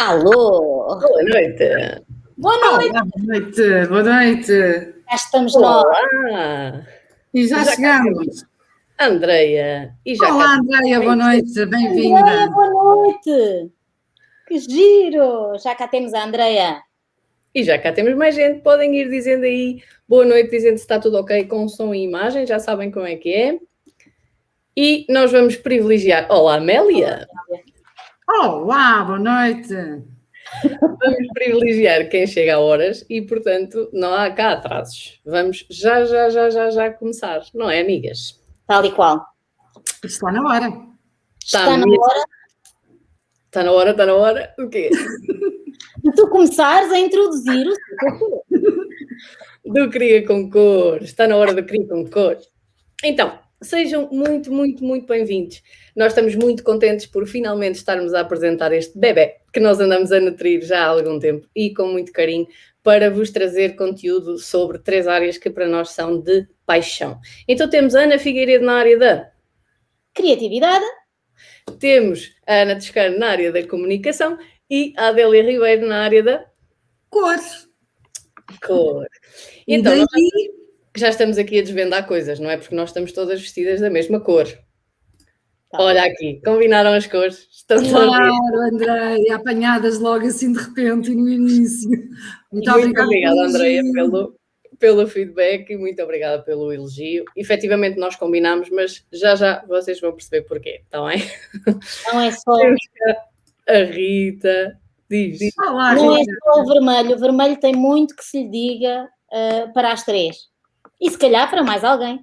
Alô! Boa noite! Boa noite! Olá, boa noite, boa noite. Já estamos nós. Olá! E já chegamos. Andreia! E já Olá, cá Andreia, boa noite, Andreia, bem-vinda. boa noite! Que giro! Já cá temos a Andreia. E já cá temos mais gente, podem ir dizendo aí boa noite, dizendo se está tudo ok com som e imagem, já sabem como é que é. E nós vamos privilegiar... Olá, Amélia! Olá, boa noite. Vamos privilegiar quem chega a horas e, portanto, não há cá atrasos. Vamos já começar, não é, amigas? Tal e qual. Está na hora. Está na hora Está na hora. O quê? de tu começares a introduzir o teu. Do Cria com Cor. Está na hora do Cria com Cor. Então, sejam muito bem-vindos. Nós estamos muito contentes por finalmente estarmos a apresentar este bebé que nós andamos a nutrir já há algum tempo e com muito carinho para vos trazer conteúdo sobre 3 áreas que para nós são de paixão. Então temos a Ana Figueiredo na área da Criatividade. Temos a Ana Toscano na área da comunicação e a Adélia Ribeiro na área da Cor. Então, e nós daí... já estamos aqui a desvendar coisas, não é? Porque nós estamos todas vestidas da mesma cor. Olha aqui, combinaram as cores. Estão Claro, Andreia, apanhadas logo assim de repente e no início. Muito obrigada, Andreia, pelo feedback e muito obrigada pelo elogio. Efetivamente nós combinámos, mas já vocês vão perceber porquê, está bem? Não é só... A Rita diz. Olá, não Rita. é só o vermelho. O vermelho tem muito que se lhe diga para as 3. E se calhar para mais alguém.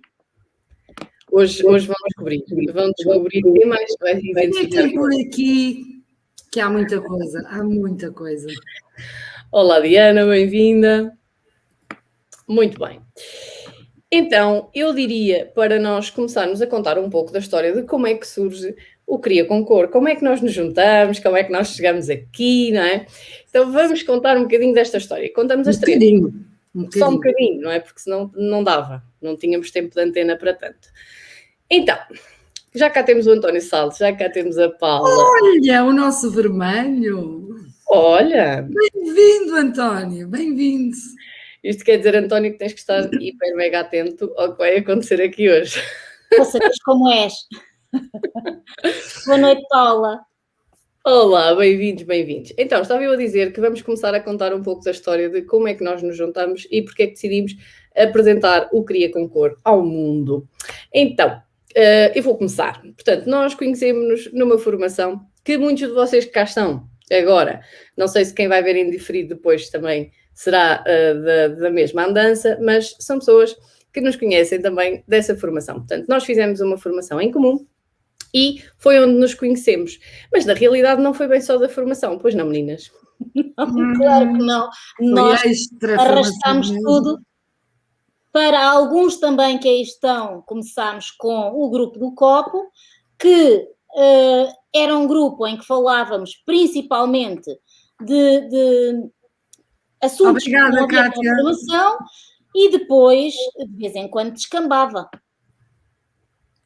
Hoje vão descobrir quem mais vai identificar. Fiquem por aqui, que há muita coisa. Olá, Diana, bem-vinda. Muito bem. Então, eu diria, para nós começarmos a contar um pouco da história de como é que surge o Cria com Cor, como é que nós nos juntamos, como é que nós chegamos aqui, não é? Então, vamos contar um bocadinho desta história. Contamos as 3. Só um bocadinho, não é? Porque senão não dava, não tínhamos tempo de antena para tanto. Então, já cá temos o António Salles, já cá temos a Paula. Olha, o nosso vermelho. Olha! Bem-vindo, António, bem-vindo. Isto quer dizer, António, que tens que estar hiper mega atento ao que vai acontecer aqui hoje. Para saberes como és. Boa noite, Paula. Olá, bem-vindos. Então, estava eu a dizer que vamos começar a contar um pouco da história de como é que nós nos juntamos e porque é que decidimos apresentar o Cria com Cor ao mundo. Então, eu vou começar. Portanto, nós conhecemos-nos numa formação que muitos de vocês que cá estão agora, não sei se quem vai ver em diferido depois também será da mesma andança, mas são pessoas que nos conhecem também dessa formação. Portanto, nós fizemos uma formação em comum e foi onde nos conhecemos. Mas, na realidade, não foi bem só da formação, pois não, meninas? Não, claro que não. Nós arrastamos tudo. Para alguns também que aí estão, começámos com o grupo do Copo, que era um grupo em que falávamos principalmente de assuntos que não havia na formação e depois, de vez em quando, descambava.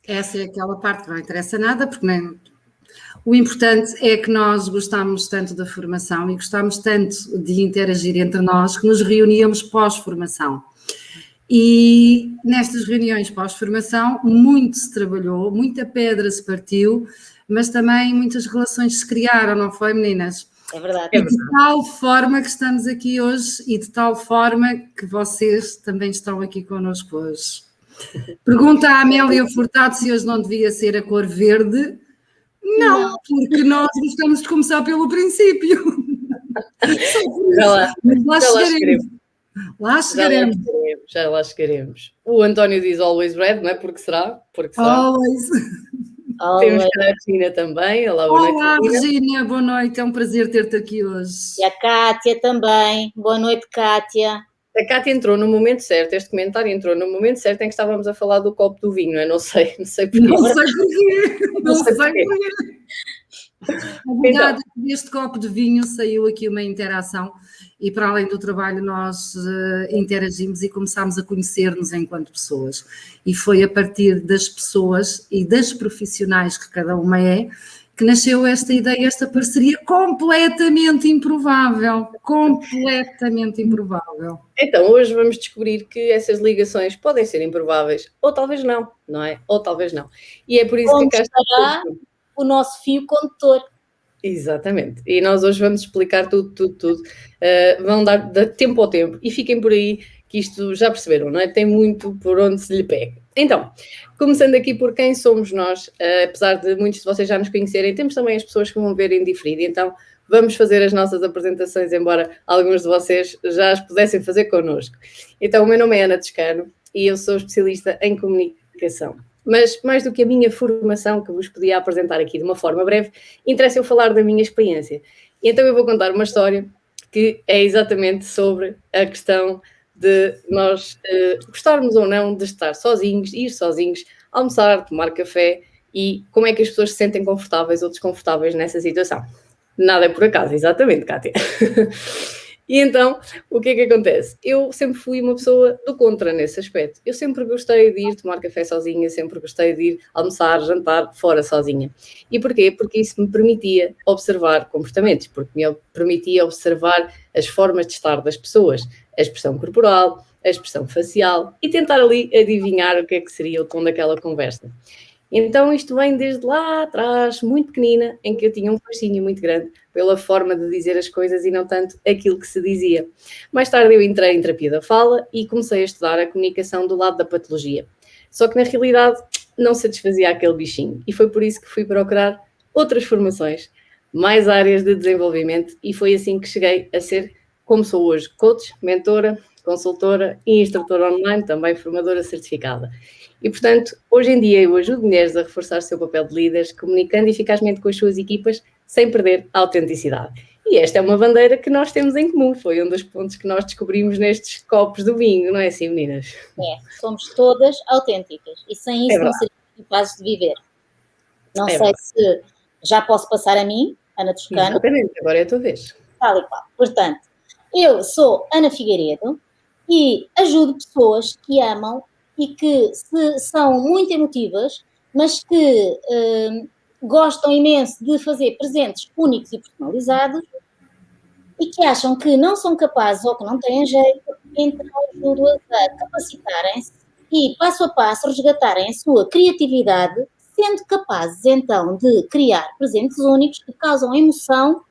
Essa é aquela parte que não interessa nada, porque nem... O importante é que nós gostámos tanto da formação e gostámos tanto de interagir entre nós que nos reuníamos pós-formação. E nestas reuniões pós-formação muito se trabalhou, muita pedra se partiu, mas também muitas relações se criaram, não foi, meninas? É verdade. E de tal forma que estamos aqui hoje e de tal forma que vocês também estão aqui connosco hoje. Pergunta à Amélia Furtado se hoje não devia ser a cor verde. Não, porque nós gostamos de começar pelo princípio. Já lá chegaremos. O António diz always red, não é? Porque será? Always. Temos a Regina também. Olá, boa noite. Olá, Regina, boa noite. É um prazer ter-te aqui hoje. E a Cátia também. Boa noite, Cátia. A Cátia entrou no momento certo, este comentário entrou no momento certo em que estávamos a falar do copo do vinho, não é? Não sei porquê. Não sei porquê. A verdade é que deste copo de vinho saiu aqui uma interação e para além do trabalho nós interagimos e começámos a conhecer-nos enquanto pessoas. E foi a partir das pessoas e das profissionais que cada uma é que nasceu esta ideia, esta parceria completamente improvável. Completamente improvável. Então, hoje vamos descobrir que essas ligações podem ser improváveis, ou talvez não, não é? Ou talvez não. E é por isso Onde que cá estará o nosso fio condutor. Exatamente. E nós hoje vamos explicar tudo. Vão dar tempo ao tempo. E fiquem por aí, que isto já perceberam, não é? Tem muito por onde se lhe pega. Então, começando aqui por quem somos nós, apesar de muitos de vocês já nos conhecerem, temos também as pessoas que vão ver em diferido. Então, vamos fazer as nossas apresentações, embora alguns de vocês já as pudessem fazer connosco. Então, o meu nome é Ana Toscano e eu sou especialista em comunicação. Mas, mais do que a minha formação, que vos podia apresentar aqui de uma forma breve, interessa eu falar da minha experiência. E então eu vou contar uma história que é exatamente sobre a questão de nós gostarmos ou não de estar sozinhos, ir sozinhos, almoçar, tomar café e como é que as pessoas se sentem confortáveis ou desconfortáveis nessa situação. Nada é por acaso, exatamente, Kátia. E então, o que é que acontece? Eu sempre fui uma pessoa do contra nesse aspecto. Eu sempre gostei de ir tomar café sozinha, sempre gostei de ir almoçar, jantar fora sozinha. E porquê? Porque isso me permitia observar comportamentos, porque me permitia observar as formas de estar das pessoas, a expressão corporal, a expressão facial e tentar ali adivinhar o que é que seria o tom daquela conversa. Então isto vem desde lá atrás, muito pequenina, em que eu tinha um fascínio muito grande pela forma de dizer as coisas e não tanto aquilo que se dizia. Mais tarde eu entrei em terapia da fala e comecei a estudar a comunicação do lado da patologia. Só que na realidade não satisfazia aquele bichinho e foi por isso que fui procurar outras formações, mais áreas de desenvolvimento e foi assim que cheguei a ser como sou hoje, coach, mentora, consultora e instrutora online, também formadora certificada. E, portanto, hoje em dia eu ajudo mulheres a reforçar o seu papel de líderes, comunicando eficazmente com as suas equipas, sem perder a autenticidade. E esta é uma bandeira que nós temos em comum, foi um dos pontos que nós descobrimos nestes copos do vinho, não é assim, meninas? É, somos todas autênticas e sem isso não seríamos capazes de viver. Não sei se já posso passar a mim, Ana Toscano. Exatamente, agora é a tua vez. Tal e qual. Portanto, eu sou Ana Figueiredo e ajudo pessoas que amam e que são muito emotivas, mas que gostam imenso de fazer presentes únicos e personalizados e que acham que não são capazes ou que não têm jeito, então ajudo-as a capacitarem-se e, passo a passo, resgatarem a sua criatividade, sendo capazes, então, de criar presentes únicos que causam emoção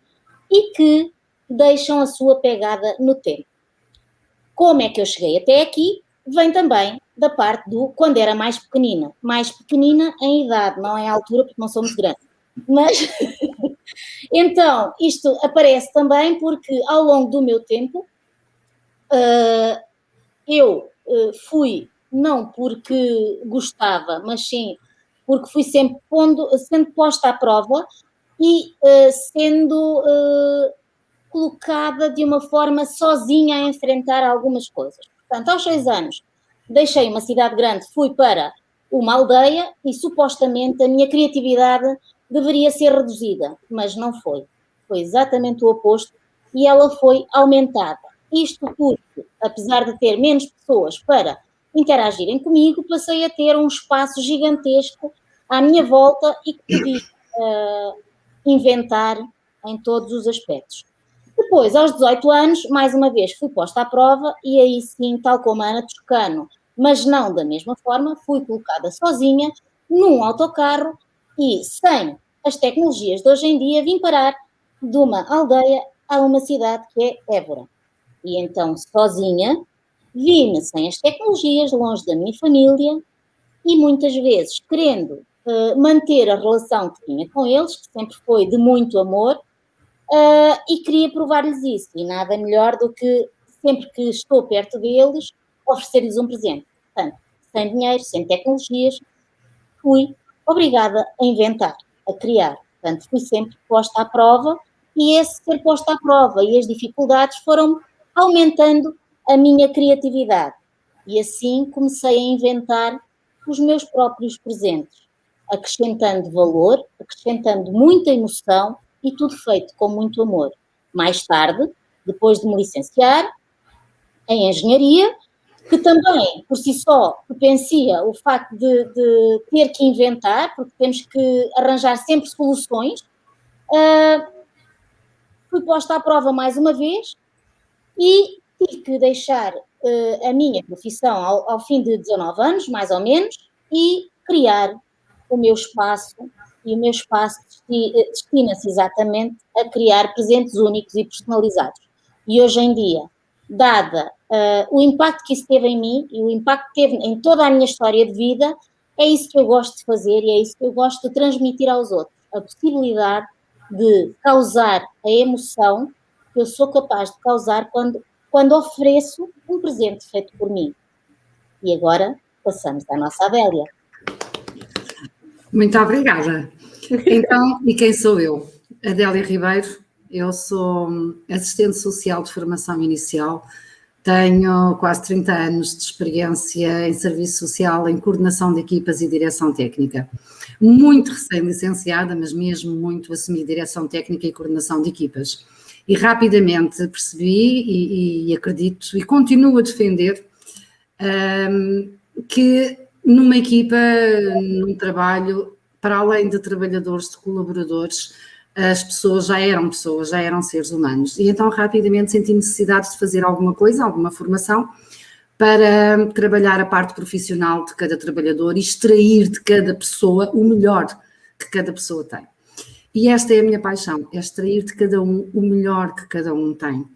e que deixam a sua pegada no tempo. Como é que eu cheguei até aqui? Vem também da parte do quando era mais pequenina em idade, não em altura, porque não sou muito grande. Mas, então, isto aparece também porque ao longo do meu tempo, eu fui, não porque gostava, mas sim porque fui sempre sendo posta à prova e sendo colocada de uma forma sozinha a enfrentar algumas coisas. Portanto, aos 6 anos, deixei uma cidade grande, fui para uma aldeia e supostamente a minha criatividade deveria ser reduzida, mas não foi. Foi exatamente o oposto e ela foi aumentada. Isto porque, apesar de ter menos pessoas para interagirem comigo, passei a ter um espaço gigantesco à minha volta e que podia inventar em todos os aspectos. Depois, aos 18 anos, mais uma vez fui posta à prova e aí sim, tal como a Ana Toscano, mas não da mesma forma, fui colocada sozinha num autocarro e sem as tecnologias de hoje em dia vim parar de uma aldeia a uma cidade que é Évora. E então, sozinha, vi-me sem as tecnologias, longe da minha família e muitas vezes querendo manter a relação que tinha com eles, que sempre foi de muito amor, e queria provar-lhes isso. E nada melhor do que, sempre que estou perto deles, oferecer-lhes um presente. Portanto, sem dinheiro, sem tecnologias, fui obrigada a inventar, a criar. Portanto, fui sempre posta à prova e esse ser posta à prova e as dificuldades foram aumentando a minha criatividade. E assim comecei a inventar os meus próprios presentes, acrescentando valor, acrescentando muita emoção e tudo feito com muito amor. Mais tarde, depois de me licenciar em engenharia, que também, por si só, potencia o facto de ter que inventar, porque temos que arranjar sempre soluções. Fui posta à prova mais uma vez e tive que deixar a minha profissão ao fim de 19 anos, mais ou menos, e criar o meu espaço, e o meu espaço destina-se exatamente a criar presentes únicos e personalizados. E hoje em dia, dada o impacto que isso teve em mim e o impacto que teve em toda a minha história de vida, é isso que eu gosto de fazer e é isso que eu gosto de transmitir aos outros. A possibilidade de causar a emoção que eu sou capaz de causar quando ofereço um presente feito por mim. E agora passamos à nossa Adélia. Muito obrigada. Então, e quem sou eu? Adélia Ribeiro, eu sou assistente social de formação inicial, tenho quase 30 anos de experiência em serviço social, em coordenação de equipas e direção técnica. Muito recém-licenciada, mas mesmo muito assumi direção técnica e coordenação de equipas. E rapidamente percebi e acredito e continuo a defender que numa equipa, num trabalho, para além de trabalhadores, de colaboradores, as pessoas já eram seres humanos. E então rapidamente senti necessidade de fazer alguma coisa, alguma formação, para trabalhar a parte profissional de cada trabalhador e extrair de cada pessoa o melhor que cada pessoa tem. E esta é a minha paixão, é extrair de cada um o melhor que cada um tem.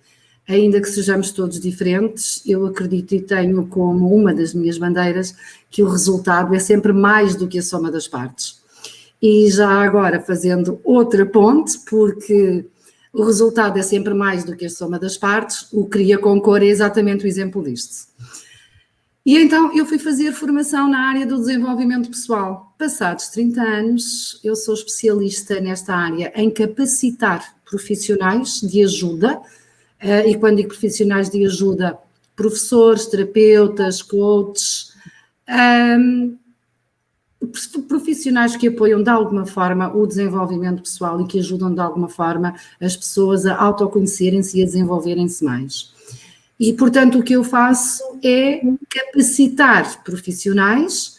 Ainda que sejamos todos diferentes, eu acredito e tenho como uma das minhas bandeiras que o resultado é sempre mais do que a soma das partes. E já agora fazendo outra ponte, porque o resultado é sempre mais do que a soma das partes, o Cria com Cor é exatamente o exemplo disto. E então eu fui fazer formação na área do desenvolvimento pessoal. Passados 30 anos, eu sou especialista nesta área em capacitar profissionais de ajuda, e quando digo profissionais de ajuda, professores, terapeutas, coaches, profissionais que apoiam de alguma forma o desenvolvimento pessoal e que ajudam de alguma forma as pessoas a autoconhecerem-se e a desenvolverem-se mais. E, portanto, o que eu faço é capacitar profissionais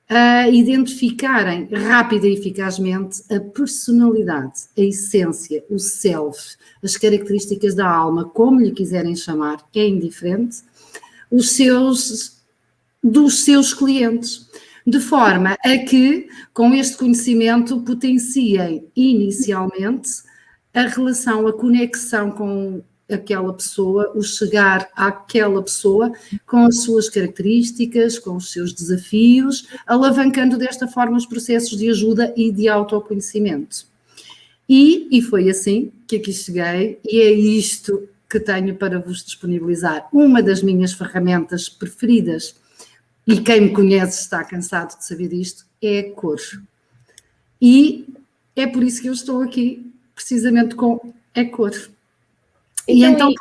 a identificarem rápida e eficazmente a personalidade, a essência, o self, as características da alma, como lhe quiserem chamar, é indiferente, dos seus clientes, de forma a que, com este conhecimento, potenciem inicialmente a relação, a conexão com aquela pessoa, o chegar àquela pessoa com as suas características, com os seus desafios, alavancando desta forma os processos de ajuda e de autoconhecimento. E foi assim que aqui cheguei, e é isto que tenho para vos disponibilizar. Uma das minhas ferramentas preferidas, e quem me conhece está cansado de saber disto, é a cor. E é por isso que eu estou aqui, precisamente com a cor. Então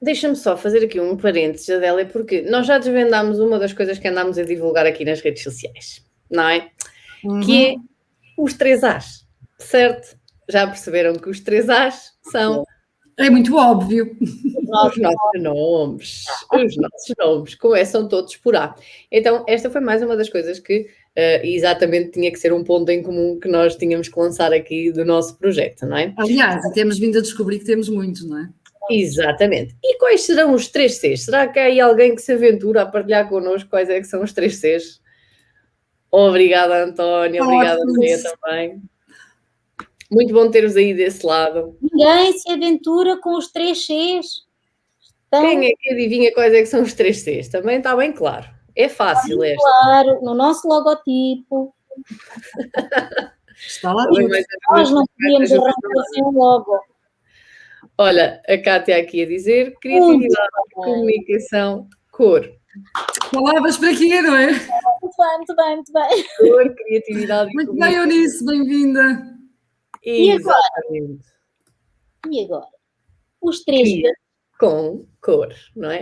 deixa-me só fazer aqui um parênteses, Adélia, porque nós já desvendámos uma das coisas que andámos a divulgar aqui nas redes sociais, não é? Que é os 3 As, certo? Já perceberam que os 3 As são... É muito óbvio. Os nossos nomes começam todos por A. Então, esta foi mais uma das coisas que exatamente tinha que ser um ponto em comum que nós tínhamos que lançar aqui do nosso projeto, não é? Aliás, temos vindo a descobrir que temos muitos, não é? Exatamente. E quais serão os 3 Cs? Será que há aí alguém que se aventura a partilhar connosco quais é que são os 3 Cs? Obrigada, Antónia. Obrigada, Andréia, também. Muito bom ter-vos aí desse lado. Ninguém se aventura com os 3 Cs. Então, quem é que adivinha quais é que são os 3 Cs? Também está bem claro. É fácil esta. Claro, no nosso logotipo. Está lá. Nós não podíamos arrancar sem um logo. Olha, a Cátia aqui a dizer criatividade, comunicação, cor. Palavras para quê, não é? Muito bem. Cor, criatividade e muito bem, Eunice, bem-vinda. E agora? Os 3 com cor, não é?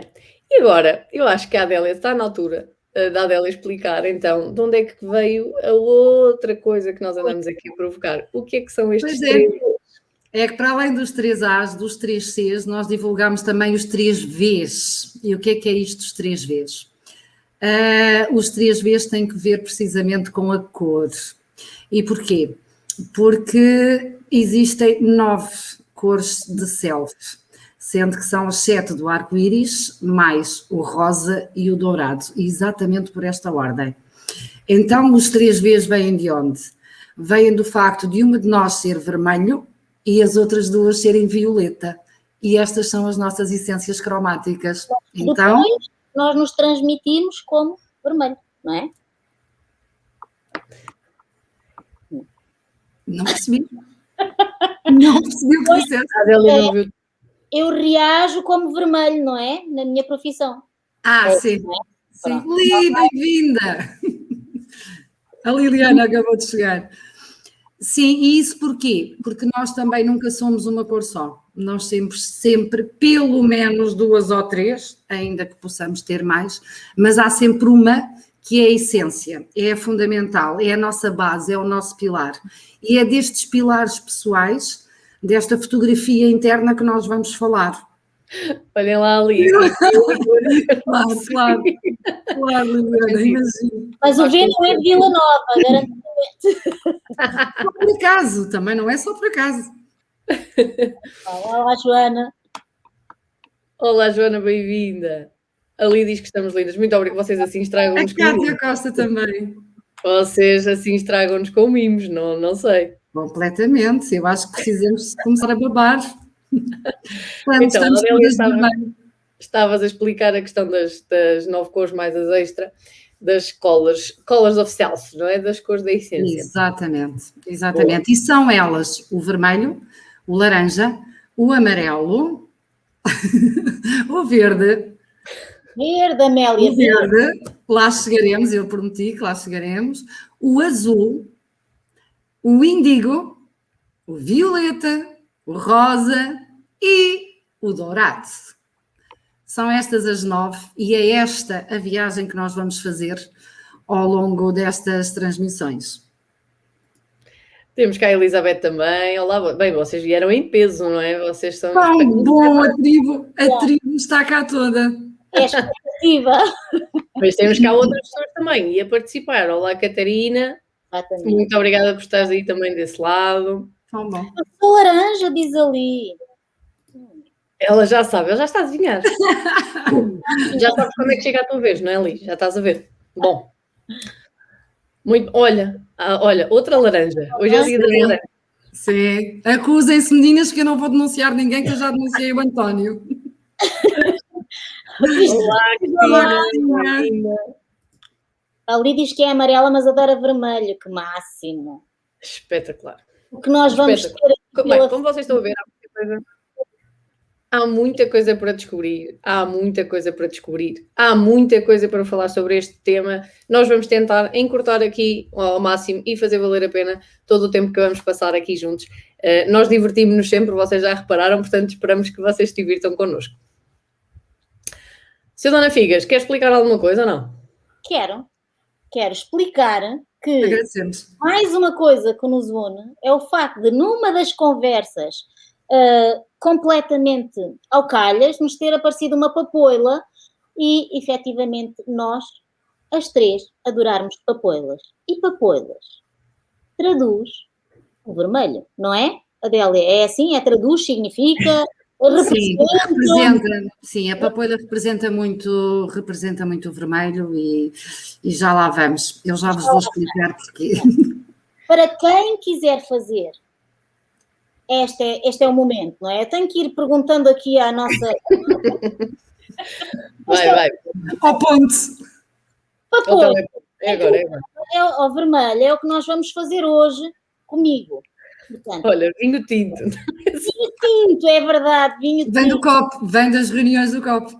E agora, eu acho que a Adélia está na altura da Adélia explicar, então, de onde é que veio a outra coisa que nós andamos aqui a provocar. O que é que são estes 3? É que para além dos 3 As, dos 3 Cs, nós divulgamos também os 3 Vs. E o que é isto dos 3 Vs? Os 3 Vs têm que ver precisamente com a cor. E porquê? Porque existem 9 cores de self, sendo que são as 7 do arco-íris, mais o rosa e o dourado, exatamente por esta ordem. Então, os 3 Vs vêm de onde? Vêm do facto de uma de nós ser vermelho e as outras 2 serem violeta. E estas são as nossas essências cromáticas. Então, depois nós nos transmitimos como vermelho, não é? não percebi. Não percebi o que disseste. A Adélia não viu. Eu reajo como vermelho, não é? Na minha profissão. Sim. Sim. Li, bem-vinda. A Liliana acabou de chegar. Sim, e isso porquê? Porque nós também nunca somos uma cor só. Nós sempre, pelo menos 2 ou 3, ainda que possamos ter mais, mas há sempre uma que é a essência, é a fundamental, é a nossa base, é o nosso pilar. E é destes pilares pessoais, desta fotografia interna que nós vamos falar. Olhem lá ali. Claro, Liliana, imagino. Mas o V não é de Vila Nova, garantidamente. Só por acaso, também não é só por acaso. Olá, Joana. Olá, Joana, bem-vinda. Ali diz que estamos lindas. Muito obrigada. Vocês assim estragam-nos A com Cátia mimos. Costa também. Vocês assim estragam-nos com mimos, não sei. Completamente, eu acho que precisamos começar a babar. Então, Estamos a Adélia todas vermelhas. estavas a explicar a questão das 9 cores mais as extra, das colors of self, não é? Das cores da essência. Exatamente. E são elas o vermelho, o laranja, o amarelo, o verde. Verde, Amélia. O verde, lá chegaremos, eu prometi que lá chegaremos. O azul, o índigo, o violeta, o rosa e o dourado. São estas as 9 e é esta a viagem que nós vamos fazer ao longo destas transmissões. Temos cá a Elizabeth também. Olá, bem, vocês vieram em peso, não é? Vocês são... Bom, a tribo está cá toda. É expectativa. Mas temos cá outras pessoas também e a participar. Olá, Catarina. Muito obrigada por estares aí também desse lado. Tão bom. Eu sou laranja, diz ali. Ela já sabe, ela já está a adivinhar. Já sabes quando é que chega a tua vez, não é, Ali? Já estás a ver. Bom. Muito, olha, outra laranja. Hoje é o dia da laranja. Sim. Acusem-se, meninas, que eu não vou denunciar ninguém, que eu já denunciei o António. Olá, Cristina. Ali diz que é amarela, mas adora vermelho. Que máximo. Espetacular. O que nós vamos ter aqui Bem, como vocês estão a ver, há muita coisa para descobrir, há muita coisa para falar sobre este tema. Nós vamos tentar encurtar aqui ao máximo e fazer valer a pena todo o tempo que vamos passar aqui juntos. Nós divertimos-nos sempre, vocês já repararam, portanto esperamos que vocês se divirtam connosco. Sra. Dona Figas, quer explicar alguma coisa ou não? Quero explicar que agradecemos. Mais uma coisa que nos une é o facto de, numa das conversas completamente ao calhas, nos ter aparecido uma papoila e, efetivamente, nós, as 3, adorarmos papoilas. E papoilas traduz o vermelho, não é, Adélia? É assim? Traduz, significa... Sim, a papoila representa muito o vermelho e já lá vamos. Eu já vos vou explicar porquê. Para quem quiser fazer, este é o momento, não é? Eu tenho que ir perguntando aqui à nossa... Vai. Ao ponto. Papoila. É agora. O vermelho é o que nós vamos fazer hoje comigo. Portanto, olha, vinho tinto. Vinho tinto, é verdade. Vinho tinto. Vem do copo, vem das reuniões do copo.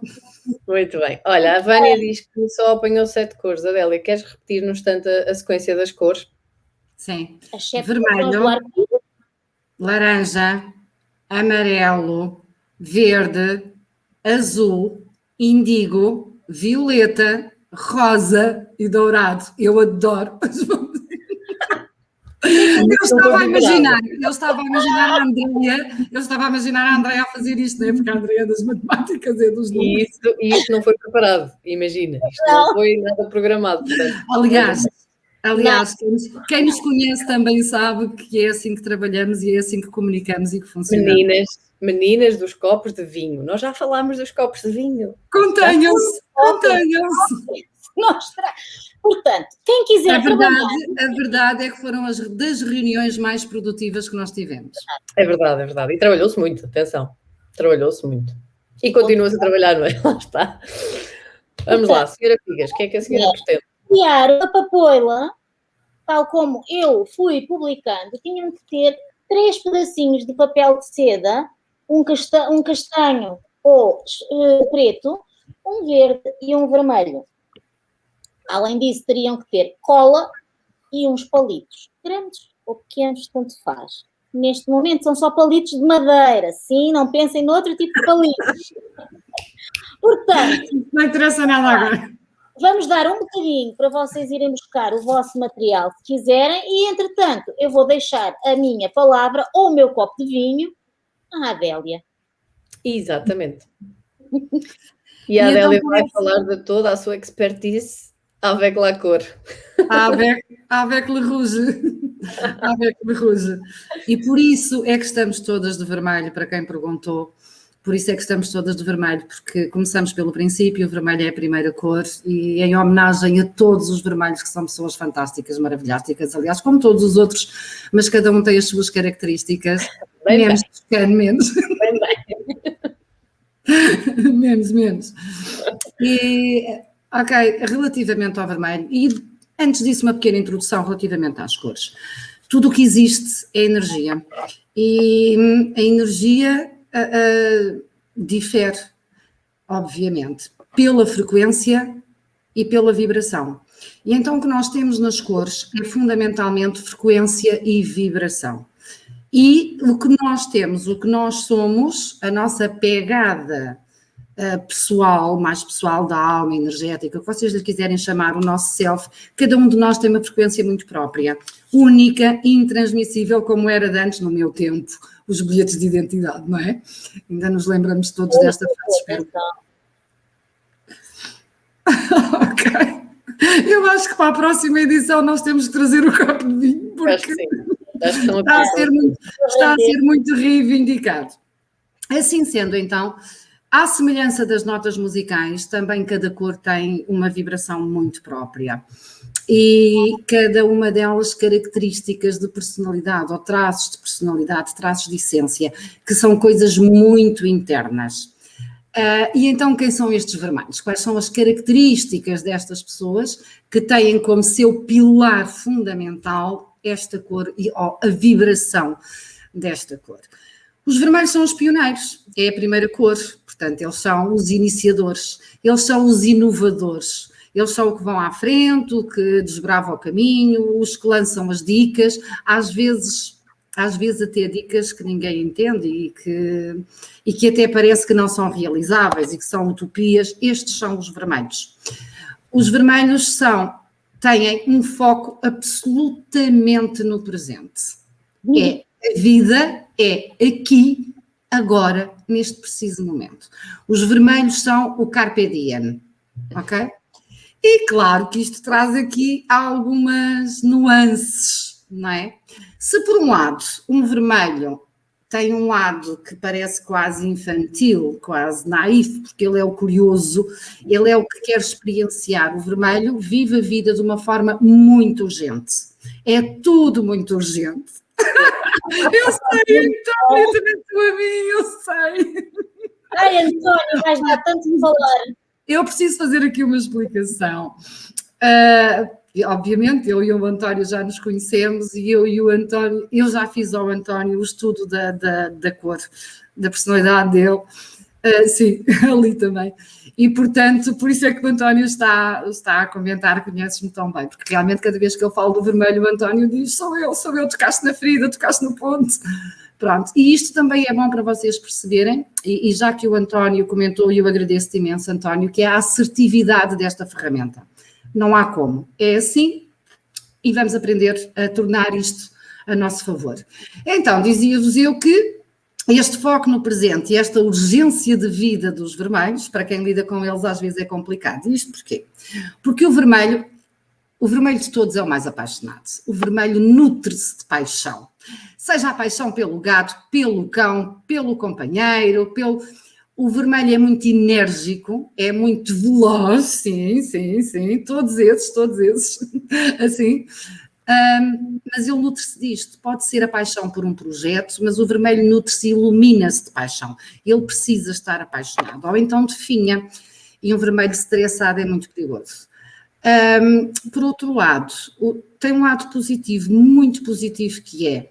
Muito bem. Olha, a Vânia diz que só apanhou 7 cores. Adélia, queres repetir-nos tanto a sequência das cores? Sim. Vermelho, laranja, amarelo, verde, azul, índigo, violeta, rosa e dourado. Eu adoro. Eu estava a imaginar a Andreia a fazer isto, não é? Porque a Andreia é das matemáticas, é dos números. E isto não foi preparado, imagina. Isto não foi nada programado. Portanto, Aliás, quem nos conhece também sabe que é assim que trabalhamos e é assim que comunicamos e que funciona. Meninas dos copos de vinho. Nós já falámos dos copos de vinho. Contenham-se. Portanto, quem quiser a verdade é que foram das reuniões mais produtivas que nós tivemos. É verdade. E trabalhou-se muito, atenção. Trabalhou-se muito. E continua-se a trabalhar, não é? Lá está. Vamos lá, senhora Figas, o que é que a senhora pretende? Criar a papoila, tal como eu fui publicando, tinham que ter 3 pedacinhos de papel de seda, um castanho ou preto, um verde e um vermelho. Além disso, teriam que ter cola e uns palitos, grandes ou pequenos, tanto faz. Neste momento são só palitos de madeira, sim, não pensem noutro tipo de palitos. Portanto, não interessa nada agora. Vamos dar um bocadinho para vocês irem buscar o vosso material, se quiserem, e, entretanto, eu vou deixar a minha palavra ou o meu copo de vinho à Adélia. Exatamente. E a Adélia vai falar de toda a sua expertise avec la cor. Avec le rouge. Avec le rouge. E por isso é que estamos todas de vermelho, para quem perguntou. Por isso é que estamos todas de vermelho, porque começamos pelo princípio, o vermelho é a primeira cor, e em homenagem a todos os vermelhos, que são pessoas fantásticas, maravilhásticas, aliás, como todos os outros, mas cada um tem as suas características, menos. menos. E, ok, relativamente ao vermelho, e antes disso uma pequena introdução relativamente às cores. Tudo o que existe é energia, e a energia difere, obviamente, pela frequência e pela vibração. E então o que nós temos nas cores é fundamentalmente frequência e vibração. E o que nós temos, o que nós somos, a nossa pegada pessoal, mais pessoal da alma, energética, o que vocês lhe quiserem chamar, o nosso self, cada um de nós tem uma frequência muito própria, única e intransmissível, como era de antes, no meu tempo, os bilhetes de identidade, não é? Ainda nos lembramos todos desta frase, espero. Ok. Eu acho que para a próxima edição nós temos que trazer o copo de vinho, porque está a ser muito reivindicado. Assim sendo, então, à semelhança das notas musicais, também cada cor tem uma vibração muito própria. E cada uma delas características de personalidade, ou traços de personalidade, traços de essência, que são coisas muito internas. E então quem são estes vermelhos? Quais são as características destas pessoas que têm como seu pilar fundamental esta cor e a vibração desta cor? Os vermelhos são os pioneiros, é a primeira cor, portanto eles são os iniciadores, eles são os inovadores. Eles são o que vão à frente, o que desbrava o caminho, os que lançam as dicas, às vezes até dicas que ninguém entende e que até parece que não são realizáveis e que são utopias. Estes são os vermelhos. Os vermelhos têm um foco absolutamente no presente. É a vida, é aqui, agora, neste preciso momento. Os vermelhos são o carpe diem, ok? E claro que isto traz aqui algumas nuances, não é? Se por um lado um vermelho tem um lado que parece quase infantil, quase naif, porque ele é o curioso, ele é o que quer experienciar, o vermelho vive a vida de uma forma muito urgente. É tudo muito urgente. Eu sei, António, também tu a mim, eu sei. Ai, António, vais dar tanto de falar. Eu preciso fazer aqui uma explicação. Obviamente, eu e o António já nos conhecemos e eu e o António, eu já fiz ao António o estudo da cor, da personalidade dele, sim, ali também. E, portanto, por isso é que o António está a comentar, conheces-me tão bem, porque realmente cada vez que eu falo do vermelho, o António diz, sou eu, tocaste na ferida, tocaste no ponto. Pronto, e isto também é bom para vocês perceberem, e já que o António comentou, e eu agradeço-te imenso, António, que é a assertividade desta ferramenta. Não há como. É assim, e vamos aprender a tornar isto a nosso favor. Então, dizia-vos eu que este foco no presente e esta urgência de vida dos vermelhos, para quem lida com eles às vezes é complicado. E isto porquê? Porque o vermelho de todos é o mais apaixonado. O vermelho nutre-se de paixão. Seja a paixão pelo gato, pelo cão, pelo companheiro, O vermelho é muito enérgico, é muito veloz, sim, todos esses, assim. Mas ele nutre-se disto. Pode ser a paixão por um projeto, mas o vermelho nutre-se e ilumina-se de paixão. Ele precisa estar apaixonado, ou então definha. E um vermelho estressado é muito perigoso. Por outro lado, tem um lado positivo, muito positivo, que é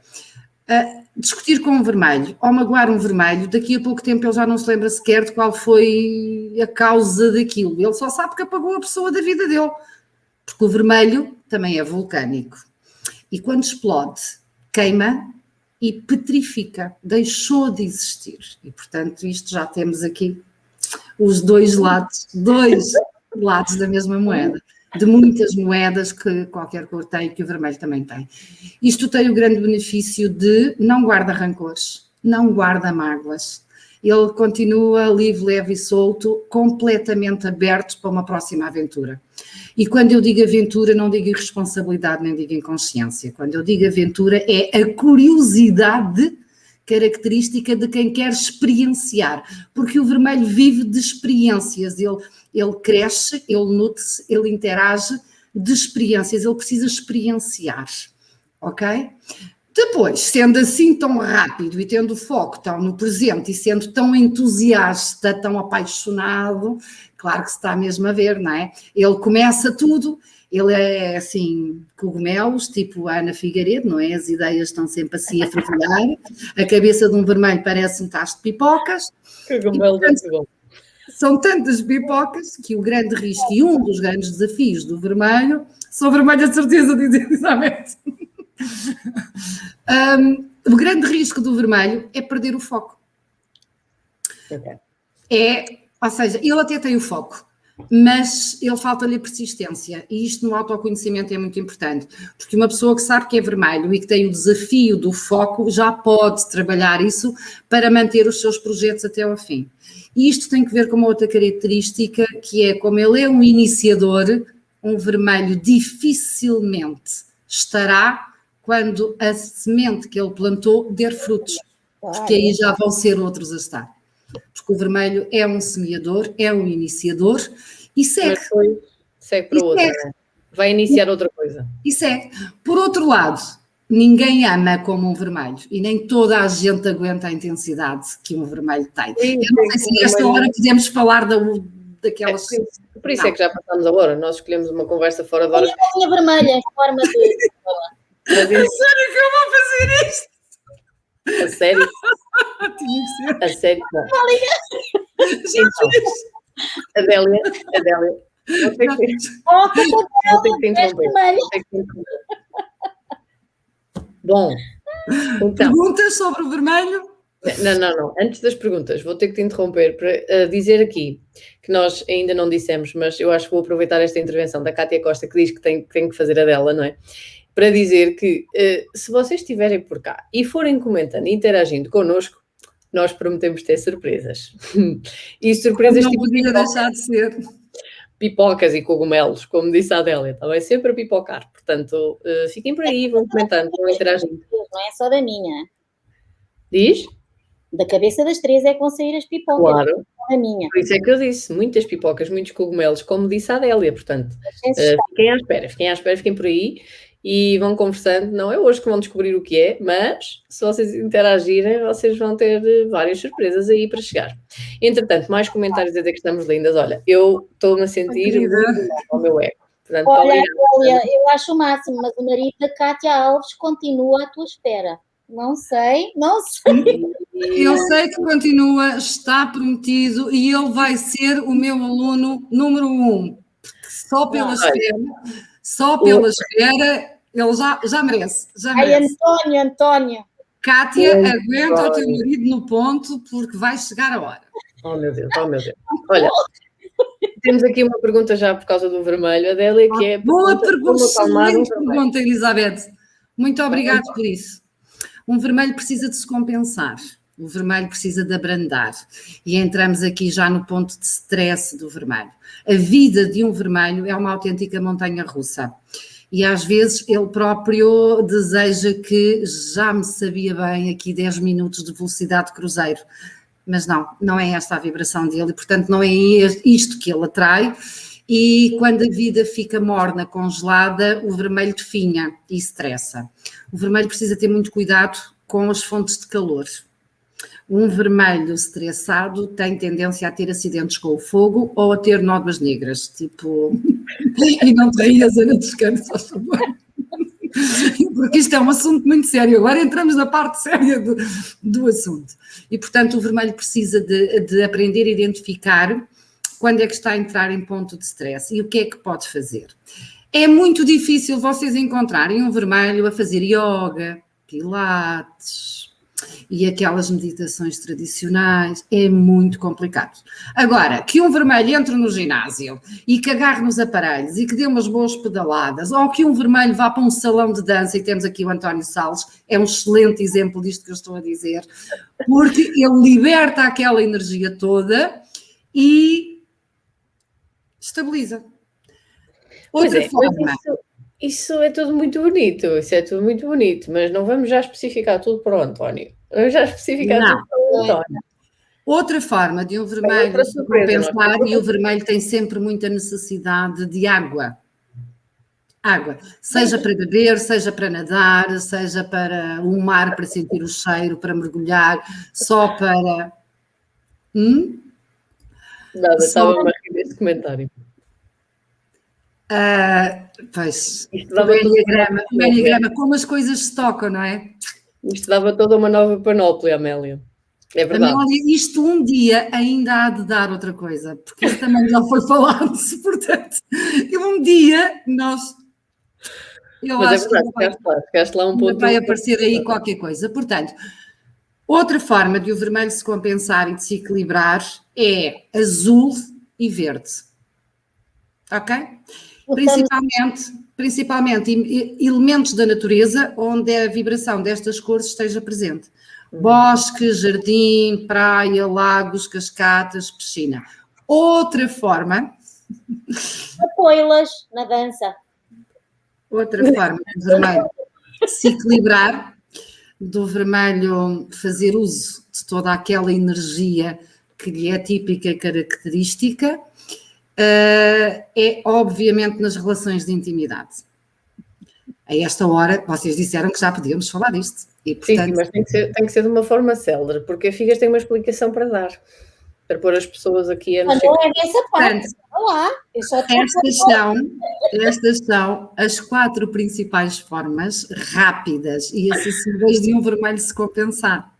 discutir com um vermelho ou magoar um vermelho, daqui a pouco tempo ele já não se lembra sequer de qual foi a causa daquilo. Ele só sabe que apagou a pessoa da vida dele. Porque o vermelho também é vulcânico. E quando explode, queima e petrifica, deixou de existir. E, portanto, isto já temos aqui os dois lados da mesma moeda. De muitas moedas que qualquer cor tem, que o vermelho também tem. Isto tem o grande benefício de não guarda rancores, não guarda mágoas. Ele continua livre, leve e solto, completamente aberto para uma próxima aventura. E quando eu digo aventura, não digo irresponsabilidade, nem digo inconsciência. Quando eu digo aventura, é a curiosidade característica de quem quer experienciar. Porque o vermelho vive de experiências, ele cresce, ele nutre-se, ele interage de experiências, ele precisa experienciar, ok? Depois, sendo assim tão rápido e tendo foco tão no presente e sendo tão entusiasta, tão apaixonado, claro que se está mesmo a ver, não é? Ele começa tudo, ele é assim, cogumelos, tipo a Ana Figueiredo, não é? As ideias estão sempre assim a fervilhar, a cabeça de um vermelho parece um tacho de pipocas. Cogumelo é bom. São tantas pipocas que o grande risco e um dos grandes desafios do vermelho, sou vermelho de certeza, dizer exatamente. O grande risco do vermelho é perder o foco. Okay. Ou seja, ele até tem o foco, mas ele falta-lhe a persistência, e isto no autoconhecimento é muito importante, porque uma pessoa que sabe que é vermelho e que tem o desafio do foco já pode trabalhar isso para manter os seus projetos até ao fim. E isto tem que ver com uma outra característica, que é como ele é um iniciador, um vermelho dificilmente estará quando a semente que ele plantou der frutos, porque aí já vão ser outros a estar. Porque o vermelho é um semeador, é um iniciador e segue. Segue para outra, né? Vai iniciar outra coisa. E segue. Por outro lado, ninguém ama como um vermelho e nem toda a gente aguenta a intensidade que um vermelho tem. Eu não sei se nesta hora podemos falar daquelas... Por isso é que já passamos a hora, nós escolhemos uma conversa fora da hora. A linha vermelha em forma de... É sério que eu vou fazer isto? A sério? Tinha que ser. A sério? Não. Então, Adélia. Vou ter que te interromper. Bom, então. Perguntas sobre o vermelho? Não. Antes das perguntas, vou ter que te interromper para dizer aqui que nós ainda não dissemos, mas eu acho que vou aproveitar esta intervenção da Cátia Costa, que diz que tem que fazer a dela, não é? Para dizer que se vocês estiverem por cá e forem comentando e interagindo connosco, nós prometemos ter surpresas. E surpresas não podia deixar de ser. Pipocas e cogumelos, como disse a Adélia, está bem sempre a pipocar. Portanto, fiquem por aí, vão comentando, vão interagindo. Não é só da minha. Diz? Da cabeça das três é que vão sair as pipocas. Claro. Da minha. Por isso é que eu disse, muitas pipocas, muitos cogumelos, como disse a Adélia. Portanto, fiquem à espera, fiquem por aí. E vão conversando, não é hoje que vão descobrir o que é, mas se vocês interagirem, vocês vão ter várias surpresas aí para chegar. Entretanto, mais comentários a dizer que estamos lindas. Olha, eu estou-me a sentir ao meu ego. Portanto, olha, eu acho o máximo, mas o marido da Cátia Alves continua à tua espera. Não sei. Eu sei que continua, está prometido e ele vai ser o meu aluno número 1. Só pela espera, ele já merece. Ai, António. Cátia, aguenta o teu marido no ponto, porque vai chegar a hora. Oh, meu Deus. Olha, Temos aqui uma pergunta já por causa do vermelho, Adélia, que é... Boa pergunta, excelente pergunta, Elizabeth. Muito obrigada por isso. Um vermelho precisa de se compensar. O vermelho precisa de abrandar. E entramos aqui já no ponto de stress do vermelho. A vida de um vermelho é uma autêntica montanha-russa. E às vezes ele próprio deseja que já me sabia bem aqui 10 minutos de velocidade de cruzeiro. Mas não é esta a vibração dele, e portanto não é isto que ele atrai. E quando a vida fica morna, congelada, o vermelho definha e estressa. O vermelho precisa ter muito cuidado com as fontes de calor. Um vermelho estressado tem tendência a ter acidentes com o fogo ou a ter nódoas negras, tipo... E não te rias, Ana, descanso, por favor. Porque isto é um assunto muito sério. Agora entramos na parte séria do assunto. E, portanto, o vermelho precisa de aprender a identificar quando é que está a entrar em ponto de stress e o que é que pode fazer. É muito difícil vocês encontrarem um vermelho a fazer yoga, pilates e aquelas meditações tradicionais. É muito complicado. Agora, que um vermelho entre no ginásio e que agarre nos aparelhos e que dê umas boas pedaladas, ou que um vermelho vá para um salão de dança, e temos aqui o António Salles, é um excelente exemplo disto que eu estou a dizer, porque ele liberta aquela energia toda e estabiliza. Outra forma. Isso é tudo muito bonito, mas não vamos já especificar tudo para o António. Vamos já especificar tudo para o António. Outra forma de um vermelho se compensar, e o vermelho tem sempre muita necessidade de água. Água, seja para beber, seja para nadar, seja para o mar, para sentir o cheiro, para mergulhar, só para... Nada, estava-me a rir desse comentário. Pois, o Enneagrama, como as coisas se tocam, não é? Isto dava toda uma nova panóplia, Amélia. É verdade. Amélia, isto um dia ainda há de dar outra coisa, porque isso também já foi falado-se, portanto, um dia nós... Mas é verdade, ficaste lá um ponto... Vai aparecer aí qualquer coisa. Portanto, outra forma de o vermelho se compensar e de se equilibrar é azul e verde. Ok? Principalmente elementos da natureza onde a vibração destas cores esteja presente. Bosque, jardim, praia, lagos, cascatas, piscina. Outra forma... Apoio-las na dança. Outra forma do vermelho se equilibrar, do vermelho fazer uso de toda aquela energia que lhe é típica e característica, é obviamente nas relações de intimidade. A esta hora, vocês disseram que já podíamos falar disto. E, portanto... Sim, mas tem que ser de uma forma célere, porque a Figas tem uma explicação para dar, para pôr as pessoas aqui a mexer. Não é dessa parte, lá. Estas são as 4 principais formas rápidas e acessíveis de um vermelho se compensar.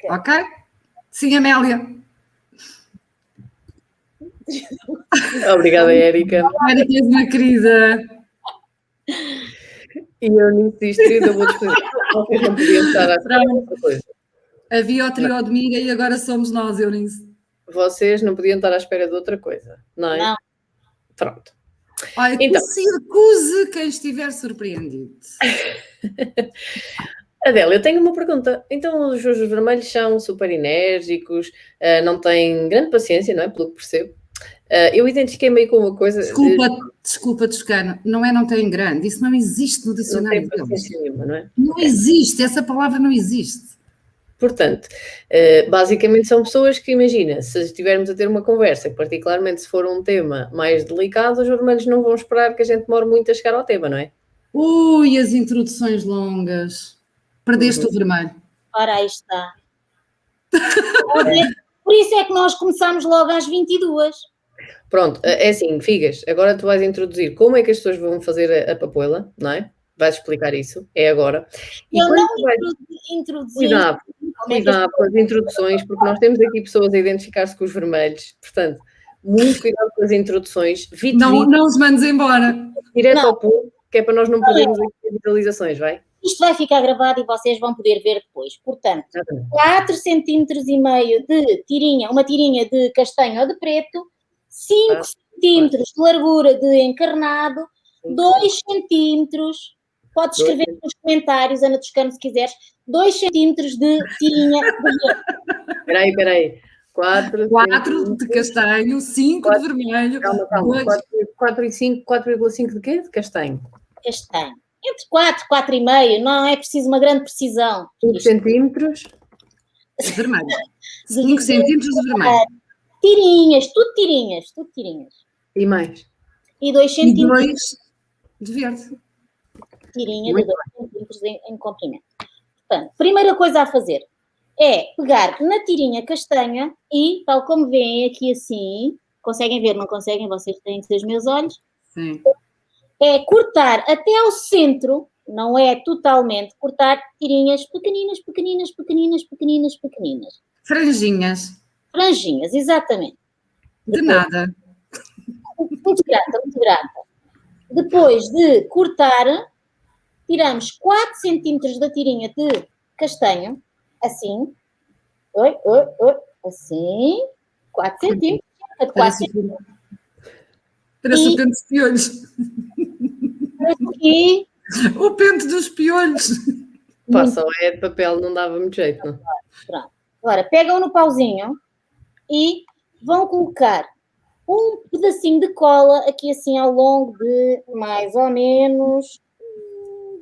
Ok? Sim, Amélia? Obrigada, Érica. Érica, és uma querida. E eu nisso distrido, eu vou despedir. Vocês não podiam estar à espera de outra coisa. Havia o trio de Mira e agora somos nós, Eunice. Vocês não podiam estar à espera de outra coisa, não é? Não. Pronto. Olha, então, que se acuse quem estiver surpreendido. Adélia, eu tenho uma pergunta. Então, os vermelhos são super enérgicos, não têm grande paciência, não é? Pelo que percebo. Eu identifiquei meio com uma coisa... Desculpa, Toscano, não tem grande, isso não existe no dicionário. Não tem paciência nenhuma, não é? Não existe, essa palavra não existe. Portanto, basicamente são pessoas que, imagina, se estivermos a ter uma conversa, particularmente se for um tema mais delicado, os vermelhos não vão esperar que a gente demore muito a chegar ao tema, não é? Ui, as introduções longas. Perdeste o vermelho. Ora, aí está. Por isso é que nós começamos logo às 22. Pronto, é assim, Figas, agora tu vais introduzir como é que as pessoas vão fazer a papoila, não é? Vais explicar isso, é agora. E eu não introduzi. Cuidado com as introduções, porque nós temos aqui pessoas a identificar-se com os vermelhos, portanto, muito cuidado com as introduções. Não os mandes embora. Direto ao ponto, que é para nós não perdermos as visualizações, vai? Isto vai ficar gravado e vocês vão poder ver depois. Portanto, 4,5 cm de tirinha, uma tirinha de castanho ou de preto, 5 centímetros de largura de encarnado, 2 centímetros, podes escrever nos comentários, Ana Toscano, se quiseres, 2 centímetros de tirinha de verde. Peraí. 4 de castanho, 5 de vermelho. Calma. 4 e 5, 4,5 de quê? De castanho. Castanho. Entre 4 e 4,5, não é preciso uma grande precisão. 5 centímetros. De vermelho. 5 centímetros de vermelho. Tirinhas, tudo tirinhas. E mais? E 2 centímetros. E 2 de verde. Tirinha de 2 centímetros em comprimento. Portanto, primeira coisa a fazer é pegar na tirinha castanha e, tal como veem aqui assim, conseguem ver, não conseguem? Vocês têm que ser os meus olhos. Sim. É cortar até ao centro, não é totalmente, cortar tirinhas pequeninas. Franjinhas, exatamente. De nada. Muito grata. Depois de cortar, tiramos 4 centímetros da tirinha de castanho, assim. Assim. 4 centímetros. Parece o pente dos piolhos. Aqui. O pente dos piolhos. Só é de papel, não dava muito jeito, não? Pronto. Agora, pegam no pauzinho e vão colocar um pedacinho de cola aqui assim ao longo de mais ou menos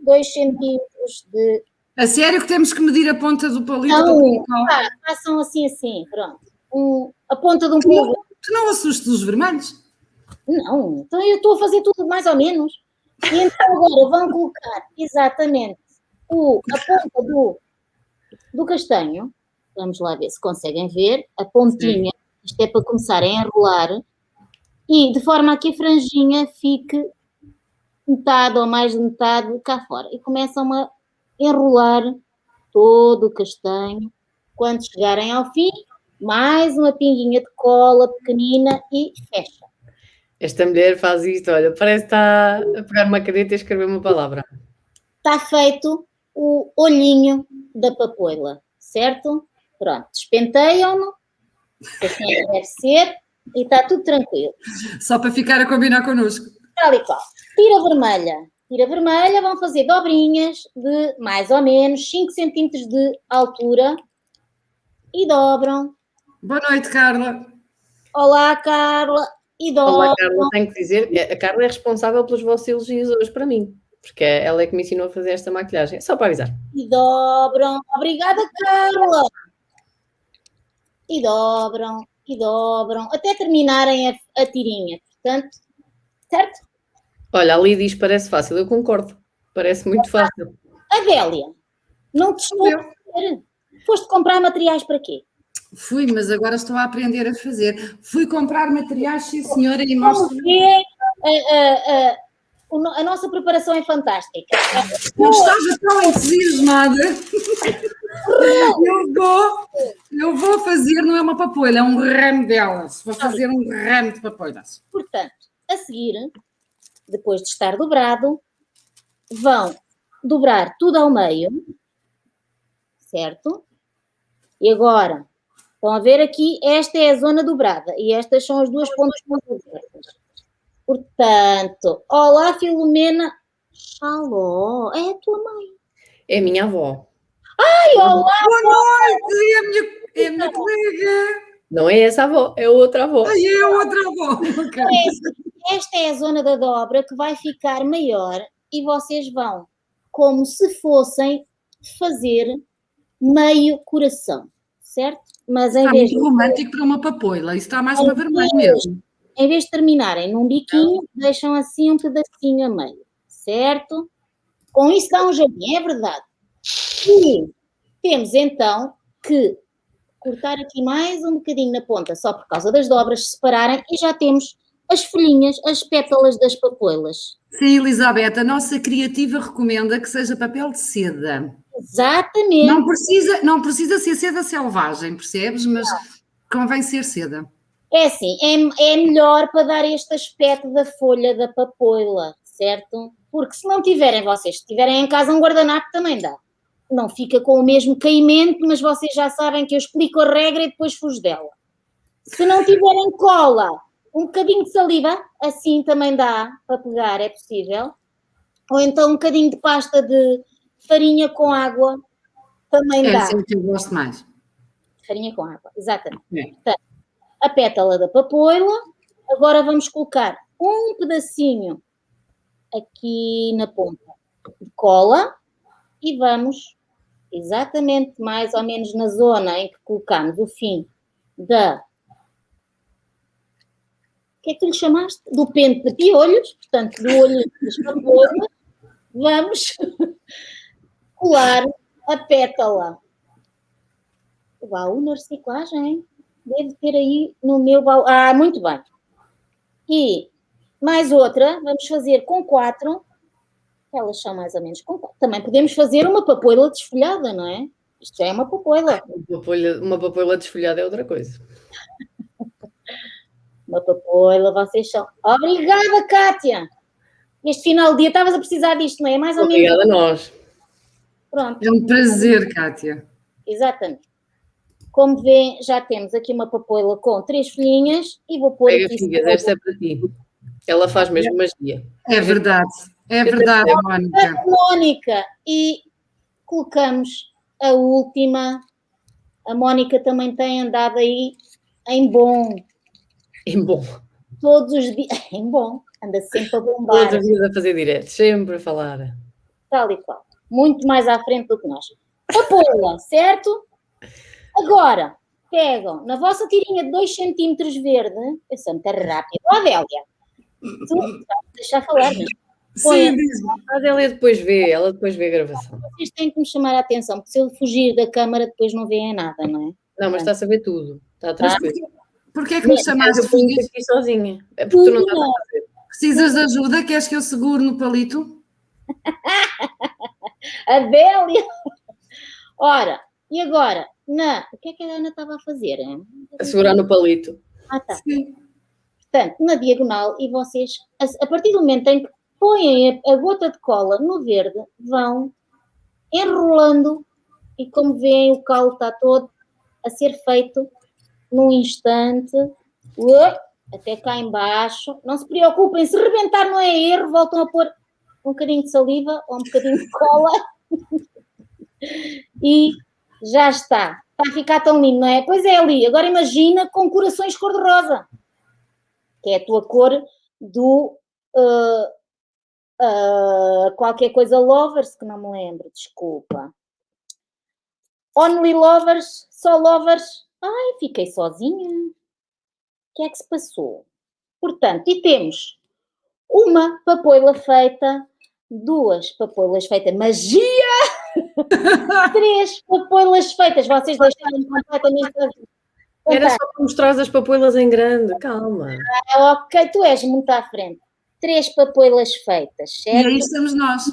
2 centímetros de... A sério que temos que medir a ponta do palito? Não, façam assim, pronto. A ponta de um palito. Tu não assustas os vermelhos? Não, então eu estou a fazer tudo mais ou menos. E então agora vão colocar exatamente a ponta do castanho. Vamos lá ver se conseguem ver. A pontinha, isto é para começar a enrolar. E de forma a que a franjinha fique metade ou mais de metade cá fora. E começam a enrolar todo o castanho. Quando chegarem ao fim, mais uma pinguinha de cola pequenina e fecha. Esta mulher faz isto, olha, parece que está a pegar uma caneta e escrever uma palavra. Está feito o olhinho da papoila, certo? Pronto, despenteiam-no, assim deve ser, e está tudo tranquilo. Só para ficar a combinar connosco. Tal e qual. Tira vermelha, vão fazer dobrinhas de mais ou menos 5 centímetros de altura e dobram. Boa noite, Carla. Olá, Carla. E dobram. Olá, Carla, tenho que dizer, a Carla é responsável pelos vossos elogios hoje para mim, porque ela é que me ensinou a fazer esta maquilhagem, só para avisar. E dobram. Obrigada, Carla. E dobram, até terminarem a tirinha. Portanto, certo? Olha, ali diz parece fácil, eu concordo, parece muito fácil. Adélia, não te estou a dizer. Foste comprar materiais para quê? Fui, mas agora estou a aprender a fazer. Fui comprar materiais, sim senhora, e mostro... A nossa preparação é fantástica. Eu estava tão entusiasmada. Eu vou fazer, não é uma papoila, é um ramo delas. Vou fazer um ramo de papoilas. Portanto, a seguir, depois de estar dobrado, vão dobrar tudo ao meio, certo? E agora, estão a ver aqui, esta é a zona dobrada e estas são as duas pontas abertas. Portanto, olá Filomena, Xaló, é a tua mãe. É a minha avó. Ai, olá! Boa noite, é a minha colega. Não é essa avó, é outra avó. Ai, é a outra avó. Okay. Esta é a zona da dobra que vai ficar maior e vocês vão, como se fossem fazer meio coração, certo? Mas está muito romântico para uma papoila, isso está mais para vermelho mesmo. Em vez de terminarem num biquinho, deixam assim um pedacinho a meio, certo? Com isso dá um jardim, é verdade. E temos então que cortar aqui mais um bocadinho na ponta, só por causa das dobras se separarem, e já temos as folhinhas, as pétalas das papoilas. Sim, Elizabeth, a nossa criativa recomenda que seja papel de seda. Exatamente. Não precisa ser seda selvagem, percebes? Mas convém ser seda. É assim, é melhor para dar este aspecto da folha da papoila, certo? Porque se não tiverem vocês, se tiverem em casa um guardanapo também dá. Não fica com o mesmo caimento, mas vocês já sabem que eu explico a regra e depois fujo dela. Se não tiverem cola, um bocadinho de saliva, assim também dá para pegar, é possível. Ou então um bocadinho de pasta de farinha com água, também dá. É assim que eu gosto mais. Farinha com água, exatamente. Portanto, a pétala da papoila. Agora vamos colocar um pedacinho aqui na ponta de cola e vamos exatamente mais ou menos na zona em que colocamos o fim da... O que é que tu lhe chamaste? Do pente de piolhos, portanto, do olho das papoilas. Vamos colar a pétala. O baú na reciclagem deve ter aí no meu baú. Ah, muito bem. E mais outra, vamos fazer com 4. Elas são mais ou menos com 4. Também podemos fazer uma papoila desfolhada, não é? Isto já é uma papoila. Uma papoila desfolhada é outra coisa. Uma papoila, vocês são... Obrigada, Kátia! Este final de dia estavas a precisar disto, não é? Mais ou menos... Obrigada a nós. Pronto. É um prazer, Kátia. Exatamente. Como vêem, já temos aqui uma papoila com 3 folhinhas e vou pôr Pega, aqui... filhas, esta é para ti. Ela faz mesmo magia. É verdade, Mónica. Mónica. E colocamos a última. A Mónica também tem andado aí em bom. Em bom. Todos os dias. Em bom. Anda sempre a bombar. Todos os dias a fazer direto, sempre a falar. Tal e qual. Muito mais à frente do que nós. Papoila, certo? Agora, pegam na vossa tirinha de 2 centímetros verde. Eu sou muito rápido. Ó, Adélia. Tu vais deixar falar, não? Sim, diz-me. A Adélia depois vê, ela depois vê a gravação. Vocês têm que me chamar a atenção, porque se eu fugir da câmara, depois não veem nada, não é? Não, mas está a saber tudo. Está tranquilo. Porquê é que me chamaste? Eu ponho aqui sozinha. É porque tu não estás a fazer. Precisas de ajuda? Queres que eu segure no palito? Adélia! Ora, e agora? O que é que a Ana estava a fazer? Hein? A segurar no palito. Ah, tá. Sim. Portanto, na diagonal, e vocês, a partir do momento em que põem a gota de cola no verde, vão enrolando e, como veem, o calo está todo a ser feito num instante, até cá embaixo. Não se preocupem, se rebentar não é erro, voltam a pôr um bocadinho de saliva ou um bocadinho de cola e já está. Está a ficar tão lindo, não é? Pois é, Ali. Agora imagina com corações cor-de-rosa, que é a tua cor do qualquer coisa lovers, que não me lembro, desculpa. Only lovers, só lovers. Ai, fiquei sozinha. O que é que se passou? Portanto, e temos uma papoila feita, 2 papoilas feitas, magia! 3 papoilas feitas, vocês deixaram completamente... Era só para mostrar as papoilas em grande, calma. Ok, tu és muito à frente. 3 papoilas feitas, certo? E aí estamos nós.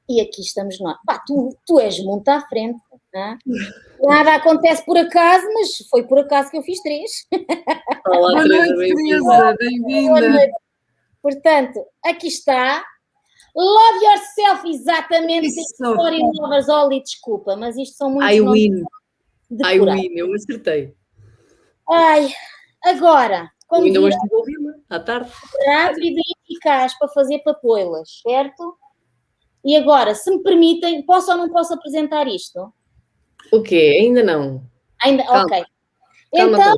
E aqui estamos nós. Pá, tu és muito à frente. Não? Nada acontece por acaso, mas foi por acaso que eu fiz 3. Olá, Boa noite, Teresa, bem-vinda. Portanto, aqui está. Love yourself, exatamente. Story lovers, Oli, desculpa, mas isto são muitos nomes. I win, eu acertei. Ai, agora, como ainda hoje estive a ouvi-la, à tarde. Rápido e eficaz para fazer papoilas, certo? E agora, se me permitem, posso ou não posso apresentar isto? O quê? Ainda não. Ainda, calma. Ok. Calma,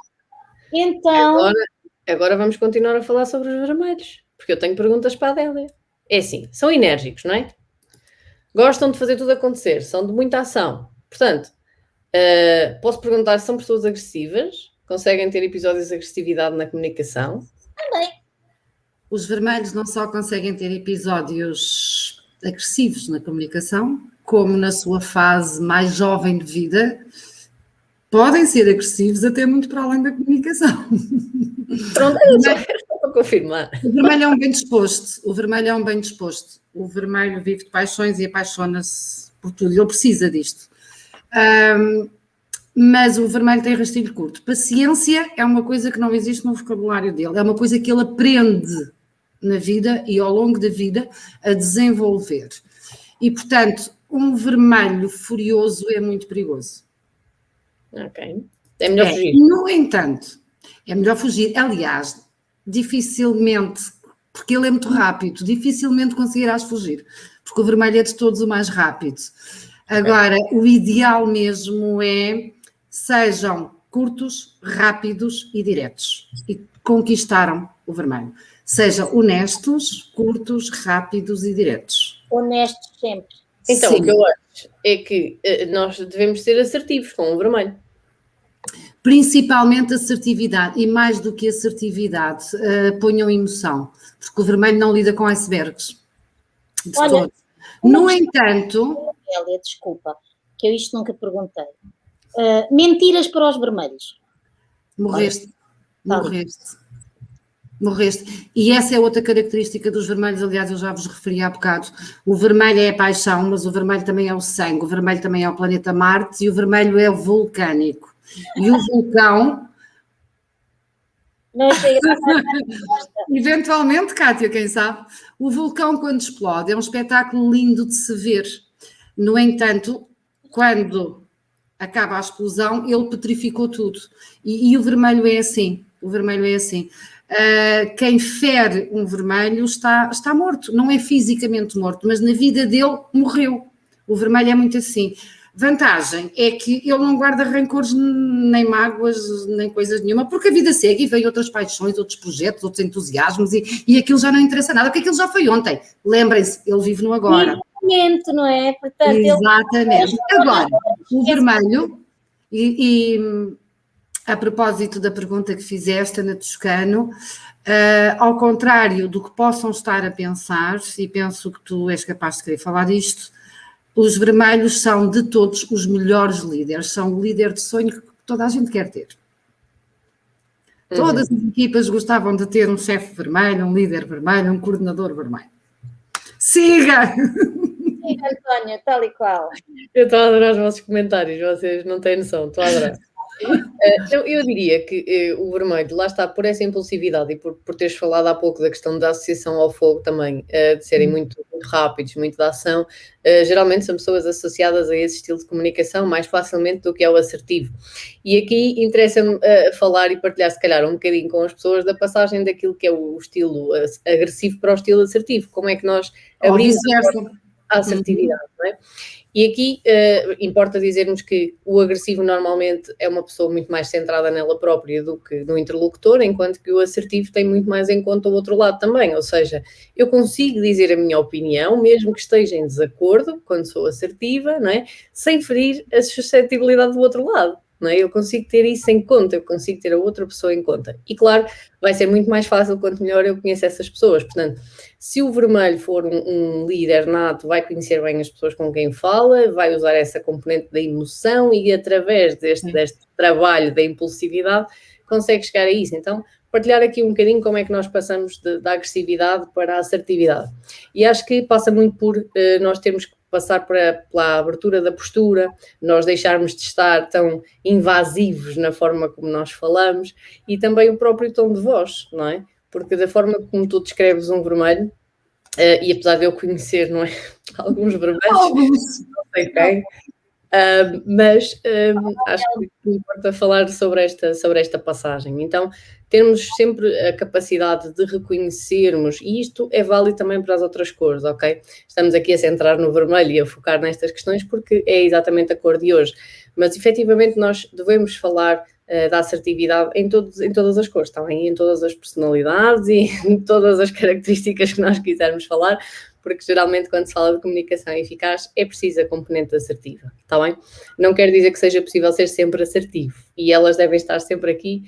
então... Agora vamos continuar a falar sobre os vermelhos, porque eu tenho perguntas para a Adélia. É assim, são enérgicos, não é? Gostam de fazer tudo acontecer, são de muita ação. Portanto, posso perguntar se são pessoas agressivas? Conseguem ter episódios de agressividade na comunicação? Também. Os vermelhos não só conseguem ter episódios agressivos na comunicação, como na sua fase mais jovem de vida, podem ser agressivos até muito para além da comunicação. Pronto, só para confirmar. O vermelho é um bem disposto. O vermelho vive de paixões e apaixona-se por tudo. Ele precisa disto. Mas o vermelho tem rastilho curto. Paciência é uma coisa que não existe no vocabulário dele. É uma coisa que ele aprende na vida e ao longo da vida a desenvolver. E, portanto, um vermelho furioso é muito perigoso. Ok. É melhor fugir. No entanto, é melhor fugir. Aliás, dificilmente, porque ele é muito rápido, dificilmente conseguirás fugir, porque o vermelho é de todos o mais rápido. Agora, o ideal mesmo é sejam curtos, rápidos e diretos. E conquistaram o vermelho. Sejam honestos, curtos, rápidos e diretos. Honestos sempre. Então, Sim. o que eu acho é que nós devemos ser assertivos com o vermelho. Principalmente assertividade, e mais do que assertividade, ponham emoção, porque o vermelho não lida com icebergs. De Olha, todo. No entanto... Elia, desculpa, que eu isto nunca perguntei. Mentiras para os vermelhos. Morreste. E essa é outra característica dos vermelhos, aliás, eu já vos referi há bocado. O vermelho é a paixão, mas o vermelho também é o sangue, o vermelho também é o planeta Marte e o vermelho é o vulcânico. E o vulcão... Não chega Eventualmente, Cátia, quem sabe? O vulcão, quando explode, é um espetáculo lindo de se ver. No entanto, quando acaba a explosão, ele petrificou tudo. E o vermelho é assim. O vermelho é assim. Quem fere um vermelho está morto. Não é fisicamente morto, mas na vida dele morreu. O vermelho é muito assim. Vantagem é que ele não guarda rancores, nem mágoas, nem coisas nenhuma, porque a vida segue e vem outras paixões, outros projetos, outros entusiasmos e aquilo já não interessa nada, porque aquilo já foi ontem. Lembrem-se, ele vive no agora. Exatamente, não é? Portanto, exatamente. Agora, o vermelho, e a propósito da pergunta que fizeste, Ana Toscano, ao contrário do que possam estar a pensar, e penso que tu és capaz de querer falar disto, os vermelhos são de todos os melhores líderes, são o líder de sonho que toda a gente quer ter. Todas as equipas gostavam de ter um chefe vermelho, um líder vermelho, um coordenador vermelho. Siga! Siga, António, tal e qual. Eu estou a adorar os vossos comentários, vocês não têm noção, estou a adorar. Eu diria que o vermelho, lá está, por essa impulsividade e por teres falado há pouco da questão da associação ao fogo também, de serem muito rápidos, muito da ação, geralmente são pessoas associadas a esse estilo de comunicação mais facilmente do que ao assertivo. E aqui interessa-me falar e partilhar, se calhar, um bocadinho com as pessoas da passagem daquilo que é o estilo agressivo para o estilo assertivo. Como é que nós abrimos a assertividade, não é? E aqui importa dizermos que o agressivo normalmente é uma pessoa muito mais centrada nela própria do que no interlocutor, enquanto que o assertivo tem muito mais em conta o outro lado também, ou seja, eu consigo dizer a minha opinião, mesmo que esteja em desacordo, quando sou assertiva, não é? Sem ferir a suscetibilidade do outro lado. Não é? Eu consigo ter isso em conta, eu consigo ter a outra pessoa em conta. E claro, vai ser muito mais fácil quanto melhor eu conheço essas pessoas. Portanto, se o vermelho for um líder nato, vai conhecer bem as pessoas com quem fala, vai usar essa componente da emoção e através deste trabalho da impulsividade consegue chegar a isso. Então, partilhar aqui um bocadinho como é que nós passamos da agressividade para a assertividade. E acho que passa muito por nós termos que passar pela abertura da postura, nós deixarmos de estar tão invasivos na forma como nós falamos e também o próprio tom de voz, não é? Porque da forma como tu descreves um vermelho, e apesar de eu conhecer, não é? Alguns vermelhos, não sei quem, mas acho que importa falar sobre esta passagem. Então, termos sempre a capacidade de reconhecermos, e isto é válido também para as outras cores, ok? Estamos aqui a centrar no vermelho e a focar nestas questões porque é exatamente a cor de hoje, mas efetivamente nós devemos falar da assertividade em todas as cores, também em todas as personalidades e em todas as características que nós quisermos falar, porque geralmente quando se fala de comunicação eficaz é preciso a componente assertiva, está bem? Não quer dizer que seja possível ser sempre assertivo e elas devem estar sempre aqui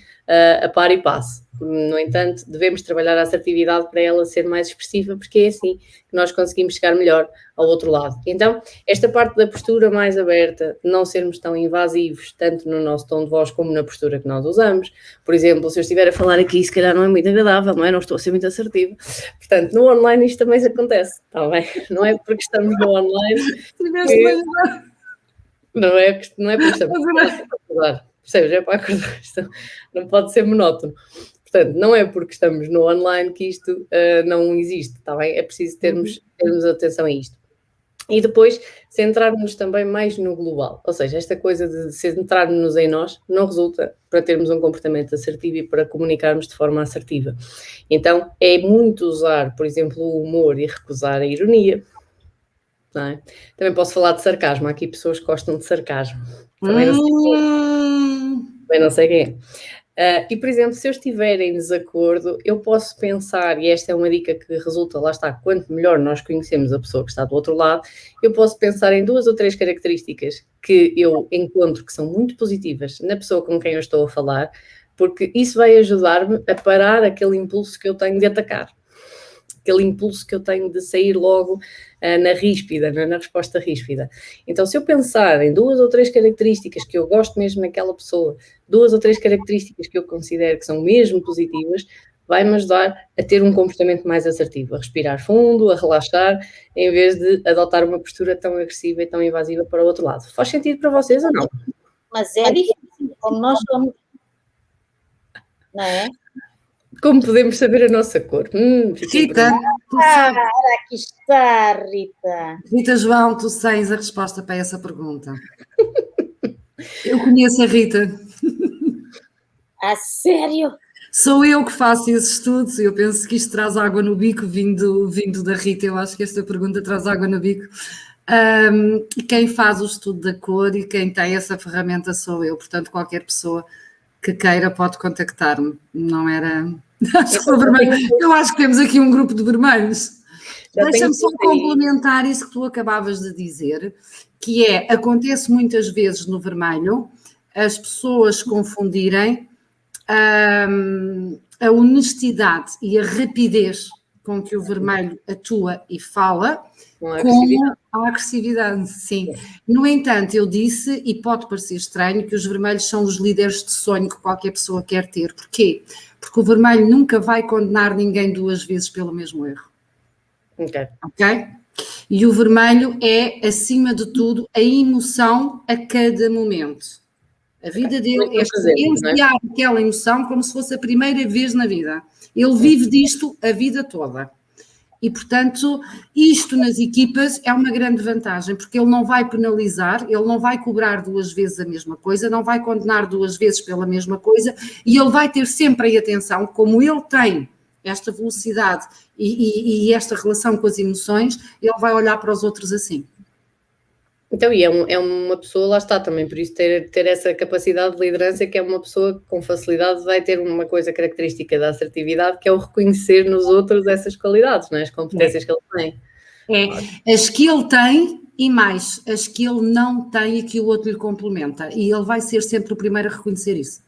a par e passo. No entanto, devemos trabalhar a assertividade para ela ser mais expressiva, porque é assim que nós conseguimos chegar melhor ao outro lado. Então, esta parte da postura mais aberta, não sermos tão invasivos, tanto no nosso tom de voz como na postura que nós usamos. Por exemplo, se eu estiver a falar aqui, se calhar não é muito agradável, não é? Não estou a ser muito assertiva. Portanto, no online isto também acontece, está bem? Não é porque estamos no online... Não é porque estamos a acordar. Percebes? É para acordar. Não pode ser monótono. Portanto, não é porque estamos no online que isto não existe, está bem? É preciso termos atenção a isto. E depois centrarmos também mais no global, ou seja, esta coisa de centrarmos em nós não resulta para termos um comportamento assertivo e para comunicarmos de forma assertiva. Então, é muito usar, por exemplo, o humor e recusar a ironia. Não é? Também posso falar de sarcasmo, há aqui pessoas que gostam de sarcasmo. Também não sei quem é. E, por exemplo, se eu estiver em desacordo, eu posso pensar, e esta é uma dica que resulta, lá está, quanto melhor nós conhecemos a pessoa que está do outro lado, eu posso pensar em 2 ou 3 características que eu encontro que são muito positivas na pessoa com quem eu estou a falar, porque isso vai ajudar-me a parar aquele impulso que eu tenho de atacar. Aquele impulso que eu tenho de sair logo na ríspida, na resposta ríspida. Então, se eu pensar em 2 ou 3 características que eu gosto mesmo naquela pessoa, 2 ou 3 características que eu considero que são mesmo positivas, vai-me ajudar a ter um comportamento mais assertivo, a respirar fundo, a relaxar, em vez de adotar uma postura tão agressiva e tão invasiva para o outro lado. Faz sentido para vocês ou não? Mas é difícil, como nós somos, não é? Como podemos saber a nossa cor? Rita, aqui está, Rita. Rita João, tu tens a resposta para essa pergunta. Eu conheço a Rita. A sério? Sou eu que faço esses estudos. Eu penso que isto traz água no bico, vindo da Rita. Eu acho que esta pergunta traz água no bico. Quem faz o estudo da cor e quem tem essa ferramenta sou eu. Portanto, qualquer pessoa que queira pode contactar-me. Não era... Acho que sou vermelho. Eu acho que temos aqui um grupo de vermelhos. Deixa-me só complementar isso que tu acabavas de dizer, que é, acontece muitas vezes no vermelho, as pessoas confundirem a honestidade e a rapidez com que o vermelho atua e fala com a agressividade, sim. No entanto, eu disse, e pode parecer estranho, que os vermelhos são os líderes de sonho que qualquer pessoa quer ter. Porquê? Porque o vermelho nunca vai condenar ninguém 2 vezes pelo mesmo erro. Ok? E o vermelho é, acima de tudo, a emoção a cada momento. A vida dele é experienciar aquela emoção como se fosse a primeira vez na vida. Ele vive disto a vida toda. E, portanto, isto nas equipas é uma grande vantagem, porque ele não vai penalizar, ele não vai cobrar 2 vezes a mesma coisa, não vai condenar 2 vezes pela mesma coisa, e ele vai ter sempre a atenção, como ele tem esta velocidade e esta relação com as emoções, ele vai olhar para os outros assim. Então, e é uma pessoa, lá está também, por isso ter essa capacidade de liderança, que é uma pessoa que com facilidade vai ter uma coisa característica da assertividade, que é o reconhecer nos outros essas qualidades, não é? As competências que ele tem. As que ele tem e mais, as que ele não tem e que o outro lhe complementa. E ele vai ser sempre o primeiro a reconhecer isso.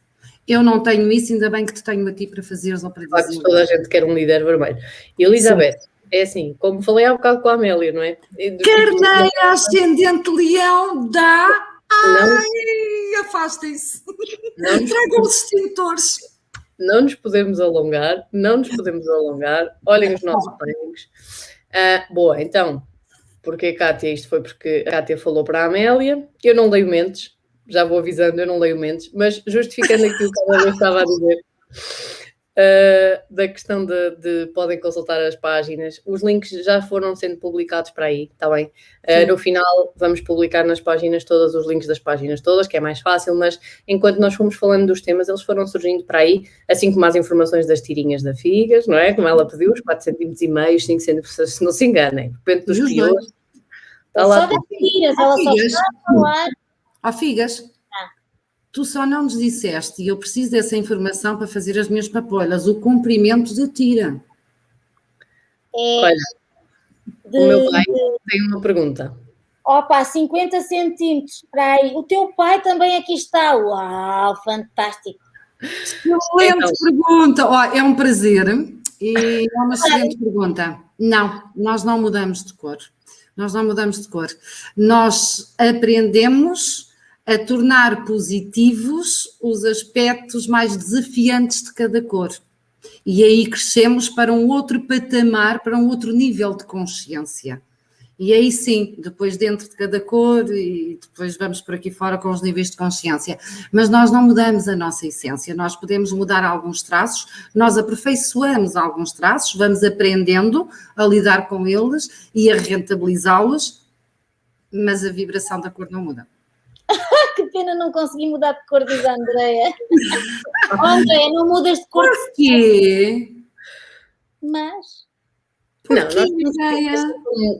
Eu não tenho isso, ainda bem que te tenho a ti para fazeres ou para dizer. Claro que toda a gente quer um líder vermelho. E Elizabeth, é assim, como falei há bocado com a Amélia, não é? Carneira, ascendente leão, dá... Ai, afastem-se. Tragam os extintores. Não nos podemos alongar. Olhem os nossos timings. Boa, então, porque Kátia, isto foi porque a Kátia falou para a Amélia. Eu não leio mentes, já vou avisando, eu não leio mentes, mas justificando aquilo que a Amélia estava a dizer, da questão de podem consultar as páginas, os links já foram sendo publicados para aí, está bem? No final vamos publicar nas páginas todos os links das páginas todas, que é mais fácil, mas enquanto nós fomos falando dos temas, eles foram surgindo para aí, assim como as informações das tirinhas da Figas, não é? Como ela pediu, os 4,5 cm, 5 cm, não se enganem, depende dos piores. Está lá. Só das tiras, ela só está a falar. Ó Figas, tu só não nos disseste, e eu preciso dessa informação para fazer as minhas papolhas, o comprimento da tira. Olha, o meu pai tem uma pergunta. Opa, 50 centímetros, para aí. O teu pai também aqui está. Uau, fantástico. Excelente pergunta. É um prazer e é uma excelente pergunta. Não, nós não mudamos de cor. Nós aprendemos a tornar positivos os aspectos mais desafiantes de cada cor. E aí crescemos para um outro patamar, para um outro nível de consciência. E aí sim, depois dentro de cada cor e depois vamos por aqui fora com os níveis de consciência. Mas nós não mudamos a nossa essência, nós podemos mudar alguns traços, nós aperfeiçoamos alguns traços, vamos aprendendo a lidar com eles e a rentabilizá-los mas a vibração da cor não muda. Que pena não consegui mudar de cor, diz a Andreia. Oh, Andreia, não mudas de cor. Porquê? Mas... Não, nós temos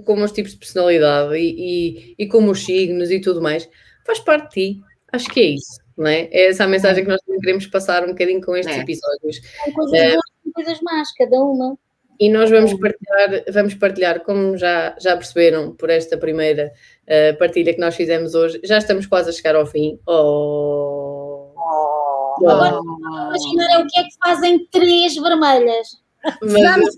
como os tipos de personalidade e como os signos e tudo mais, faz parte de ti. Acho que é isso, não é? É essa a mensagem que nós também queremos passar um bocadinho com estes episódios. Tem coisas boas e coisas más, cada uma. E nós vamos partilhar, como já perceberam por esta primeira partilha que nós fizemos hoje, já estamos quase a chegar ao fim. Agora, imaginar o que é que fazem 3 vermelhas. Vamos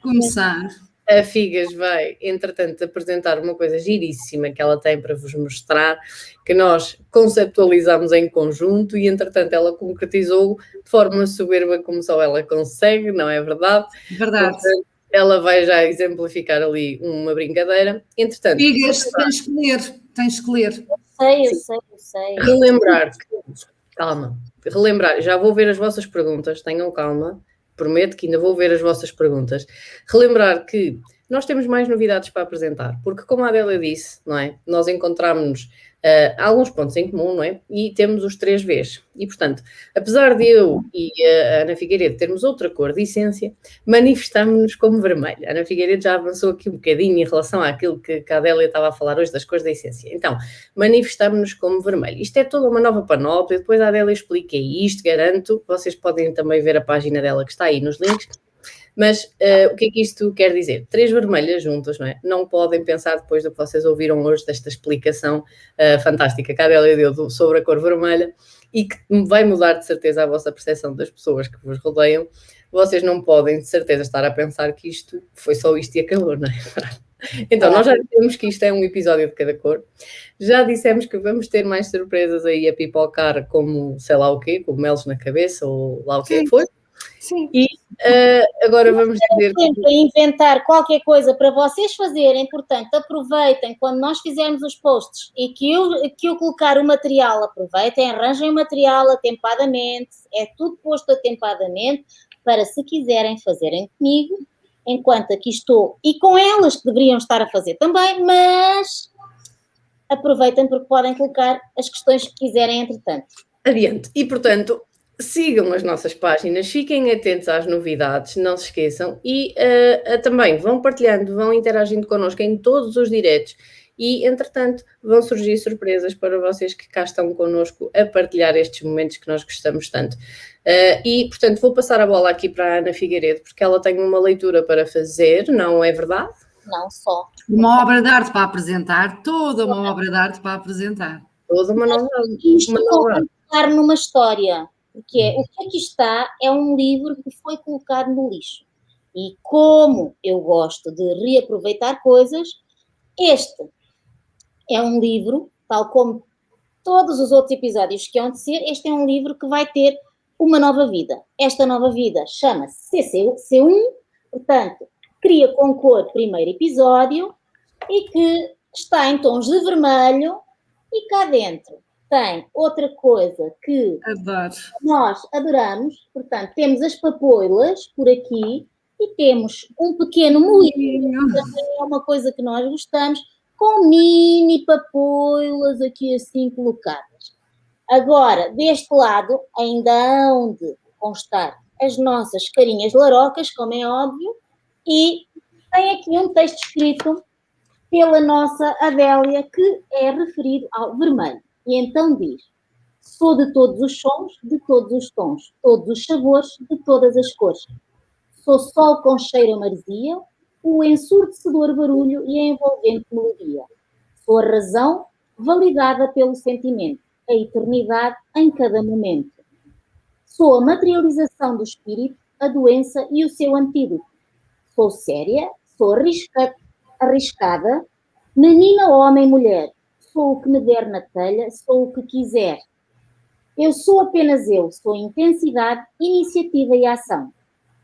começar. A Figas vai, entretanto, apresentar uma coisa giríssima que ela tem para vos mostrar, que nós conceptualizamos em conjunto e, entretanto, ela concretizou de forma soberba como só ela consegue, não é verdade? Verdade. Portanto, ela vai já exemplificar ali uma brincadeira. Entretanto... Figas, tens que ler. Eu sei. Relembrar, já vou ver as vossas perguntas, tenham calma. Prometo que ainda vou ver as vossas perguntas. Relembrar que nós temos mais novidades para apresentar, porque como a Adélia disse, não é? Nós encontramos alguns pontos em comum, não é? E temos os 3 Vs. E, portanto, apesar de eu e a Ana Figueiredo termos outra cor de essência, manifestámos-nos como vermelho. A Ana Figueiredo já avançou aqui um bocadinho em relação àquilo que a Adélia estava a falar hoje das cores da essência. Então, manifestámos-nos como vermelho. Isto é toda uma nova panóplia, depois a Adélia explica isto, garanto. Vocês podem também ver a página dela que está aí nos links. Mas o que é que isto quer dizer? 3 vermelhas juntas, não é? Não podem pensar depois do que vocês ouviram hoje desta explicação fantástica que a Adélia deu sobre a cor vermelha e que vai mudar de certeza a vossa percepção das pessoas que vos rodeiam. Vocês não podem de certeza estar a pensar que isto foi só isto e acabou, não é? Então, nós já dissemos que isto é um episódio de cada cor. Já dissemos que vamos ter mais surpresas aí a pipocar como sei lá o quê, como melos na cabeça ou lá o que foi. Sim. E agora vamos dizer... Sempre inventar qualquer coisa para vocês fazerem, portanto, aproveitem quando nós fizermos os posts e que eu colocar o material, aproveitem, arranjem o material atempadamente, é tudo posto atempadamente, para se quiserem fazerem comigo, enquanto aqui estou, e com elas que deveriam estar a fazer também, mas aproveitem porque podem colocar as questões que quiserem entretanto. Adiante. E, portanto... Sigam as nossas páginas, fiquem atentos às novidades, não se esqueçam e também vão partilhando, vão interagindo connosco em todos os diretos e, entretanto, vão surgir surpresas para vocês que cá estão connosco a partilhar estes momentos que nós gostamos tanto. E, portanto, vou passar a bola aqui para a Ana Figueiredo, porque ela tem uma leitura para fazer, não é verdade? Não só. Uma obra de arte para apresentar, toda uma obra de arte para apresentar. Toda uma nova... Colocar numa história. Porque o que aqui está é um livro que foi colocado no lixo. E como eu gosto de reaproveitar coisas, este é um livro, tal como todos os outros episódios que hão de ser, este é um livro que vai ter uma nova vida. Esta nova vida chama-se CC1, portanto, Cria com Cor, primeiro episódio, e que está em tons de vermelho, e cá dentro tem outra coisa que nós adoramos, portanto, temos as papoilas por aqui e temos um pequeno moinho, que é uma coisa que nós gostamos, com mini papoilas aqui assim colocadas. Agora, deste lado, ainda hão de constar as nossas carinhas larocas, como é óbvio, e tem aqui um texto escrito pela nossa Adélia, que é referido ao vermelho. E então diz: sou de todos os sons, de todos os tons, todos os sabores, de todas as cores. Sou sol com cheiro a maresia, o ensurdecedor barulho e a envolvente melodia. Sou a razão validada pelo sentimento, a eternidade em cada momento. Sou a materialização do espírito, a doença e o seu antídoto. Sou séria, sou arriscada, menina, homem, mulher. Sou o que me der na telha, sou o que quiser. Eu sou apenas eu, sou intensidade, iniciativa e ação.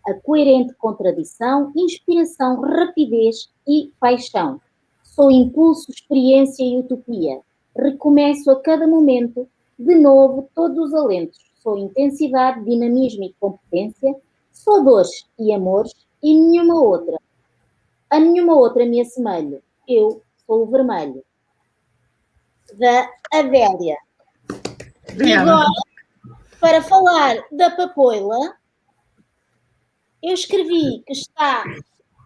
A coerente contradição, inspiração, rapidez e paixão. Sou impulso, experiência e utopia. Recomeço a cada momento, de novo, todos os alentos. Sou intensidade, dinamismo e competência. Sou dores e amores e nenhuma outra. A nenhuma outra me assemelho. Eu sou o vermelho. Da Adélia. E agora, para falar da papoila, eu escrevi que está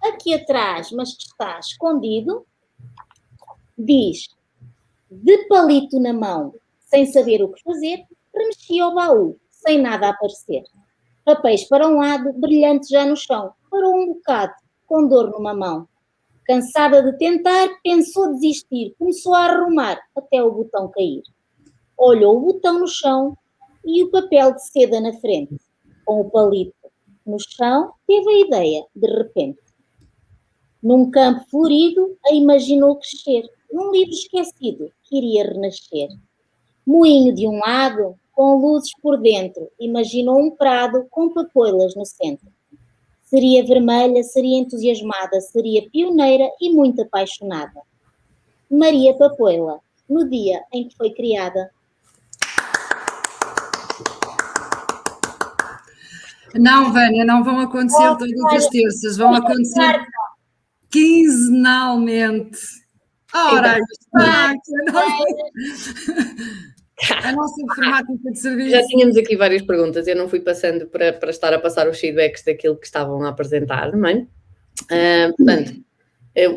aqui atrás, mas que está escondido. Diz, de palito na mão, sem saber o que fazer, remexi ao baú, sem nada a aparecer. Papéis para um lado, brilhantes já no chão. Parou um bocado, com dor numa mão. Cansada de tentar, pensou desistir. Começou a arrumar, até o botão cair. Olhou o botão no chão e o papel de seda na frente. Com o palito no chão, teve a ideia, de repente. Num campo florido, a imaginou crescer. Num livro esquecido, que iria renascer. Moinho de um lado, com luzes por dentro. Imaginou um prado com papoilas no centro. Seria vermelha, seria entusiasmada, seria pioneira e muito apaixonada. Maria Papoila, no dia em que foi criada. Não, Vânia, não vão acontecer todas as terças, vão acontecer quinzenalmente. Ora, está a nossa informática de serviço. Já tínhamos aqui várias perguntas, eu não fui passando para estar a passar os feedbacks daquilo que estavam a apresentar, não é? Portanto,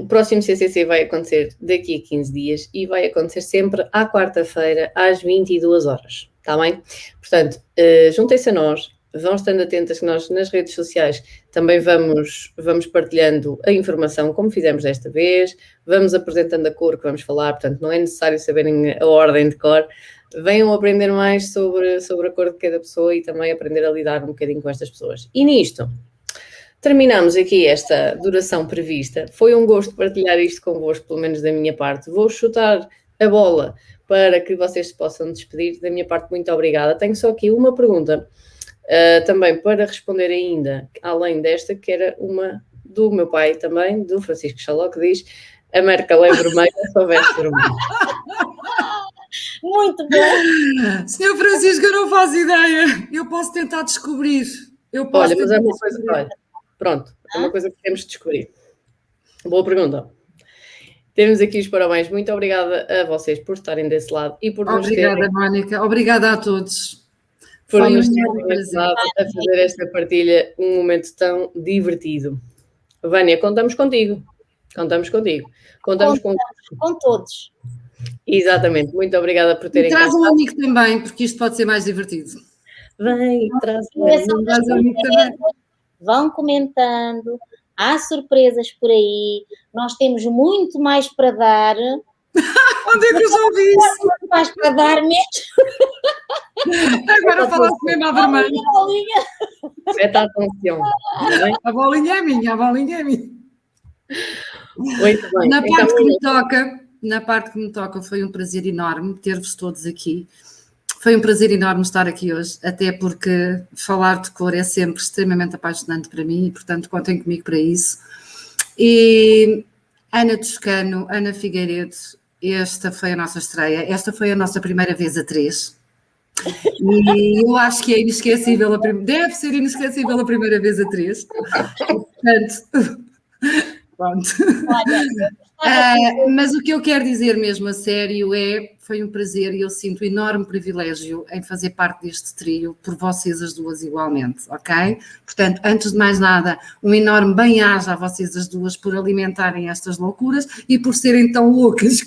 o próximo CCC vai acontecer daqui a 15 dias e vai acontecer sempre à quarta-feira, às 22 horas, está bem? Portanto, juntem-se a nós, vão estando atentas que nós nas redes sociais também vamos partilhando a informação como fizemos desta vez, vamos apresentando a cor que vamos falar, portanto não é necessário saberem a ordem de cor, venham aprender mais sobre a cor de cada pessoa e também aprender a lidar um bocadinho com estas pessoas. E nisto, terminamos aqui esta duração prevista, foi um gosto partilhar isto convosco, pelo menos da minha parte, vou chutar a bola para que vocês se possam despedir, da minha parte muito obrigada, tenho só aqui uma pergunta, também para responder ainda, além desta, que era uma do meu pai também, do Francisco Chaló, que diz: a Merkel é vermelha, só veste vermelho. Muito bem. Senhor Francisco, eu não faço ideia. Eu posso tentar descobrir. Olha, mas é uma coisa, olha, pronto, é uma coisa que temos de descobrir. Boa pergunta. Temos aqui os parabéns. Muito obrigada a vocês por estarem desse lado e por nos terem... Obrigada, Mónica. Obrigada a todos. Por nos terem ajudado a fazer esta partilha um momento tão divertido. Vânia, contamos contigo. Contamos com todos. Exatamente. Muito obrigada por terem... E traz um amigo também, porque isto pode ser mais divertido. Vem, traz um amigo também. Vão comentando. Há surpresas por aí. Nós temos muito mais para dar. Onde é que eu já ouvi isso? Muito mais para dar mesmo. Agora falaste mesmo à vermelha. Meta a atenção. A bolinha é minha, a bolinha é minha. Muito bem. Na parte que me toca, foi um prazer enorme ter-vos todos aqui. Foi um prazer enorme estar aqui hoje, até porque falar de cor é sempre extremamente apaixonante para mim e, portanto, contem comigo para isso. E Ana Toscano, Ana Figueiredo, esta foi a nossa estreia, esta foi a nossa primeira vez a 3. E eu acho que é inesquecível, deve ser inesquecível a primeira vez a 3. Portanto, pronto. Mas o que eu quero dizer mesmo a sério foi um prazer e eu sinto enorme privilégio em fazer parte deste trio, por vocês as duas igualmente, ok? Portanto, antes de mais nada, um enorme bem-aja a vocês as duas por alimentarem estas loucuras e por serem tão loucas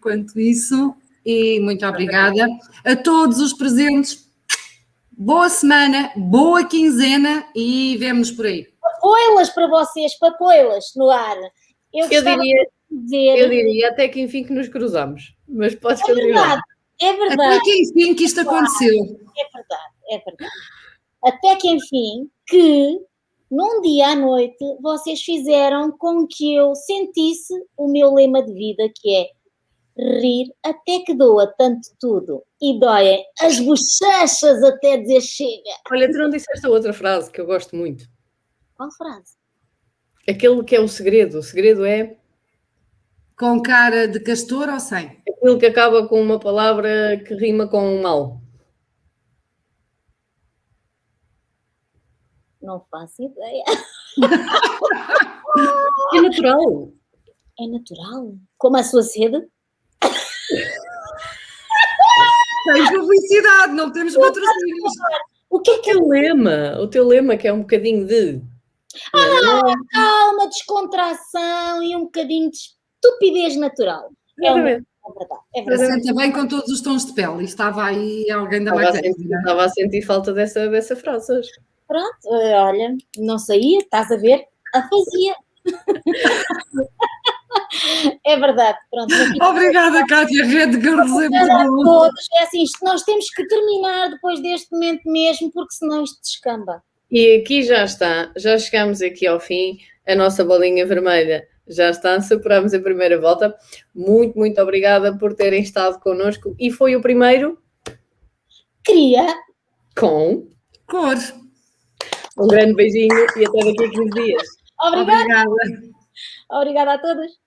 quanto isso. E muito obrigada a todos os presentes. Boa semana, boa quinzena e vemo-nos por aí. Papoilas para vocês, papoilas no ar. Eu diria até que enfim que nos cruzamos, mas podes continuar. É verdade. Até que enfim que isto aconteceu. É verdade. Até que enfim que num dia à noite vocês fizeram com que eu sentisse o meu lema de vida, que é rir até que doa tanto tudo e doem as bochechas até dizer chega. Olha, tu não disseste a outra frase que eu gosto muito. Qual frase? Aquele que é o segredo. O segredo é... Com cara de castor ou sem? Aquilo que acaba com uma palavra que rima com mal. Não faço ideia. É natural. É natural? Como a sua sede? Tem publicidade, não temos patrocínios. O que é O teu lema que é um bocadinho de... calma, descontração e um bocadinho de estupidez natural. É verdade. É verdade. Senta bem com todos os tons de pele. E estava aí alguém da matéria. Estava a sentir falta dessa frase hoje. Pronto, olha, não saía, estás a ver? A fazia. É verdade, pronto. Obrigada, Cátia Redgirls, é muito bom. É assim, nós temos que terminar depois deste momento mesmo, porque senão isto descamba. E aqui já está, já chegamos aqui ao fim, a nossa bolinha vermelha já está, superamos a primeira volta. Muito, muito obrigada por terem estado connosco e foi o primeiro... Cria com... Cor. Um grande beijinho e até daqui a 15 dias. Obrigada. Obrigada a todos.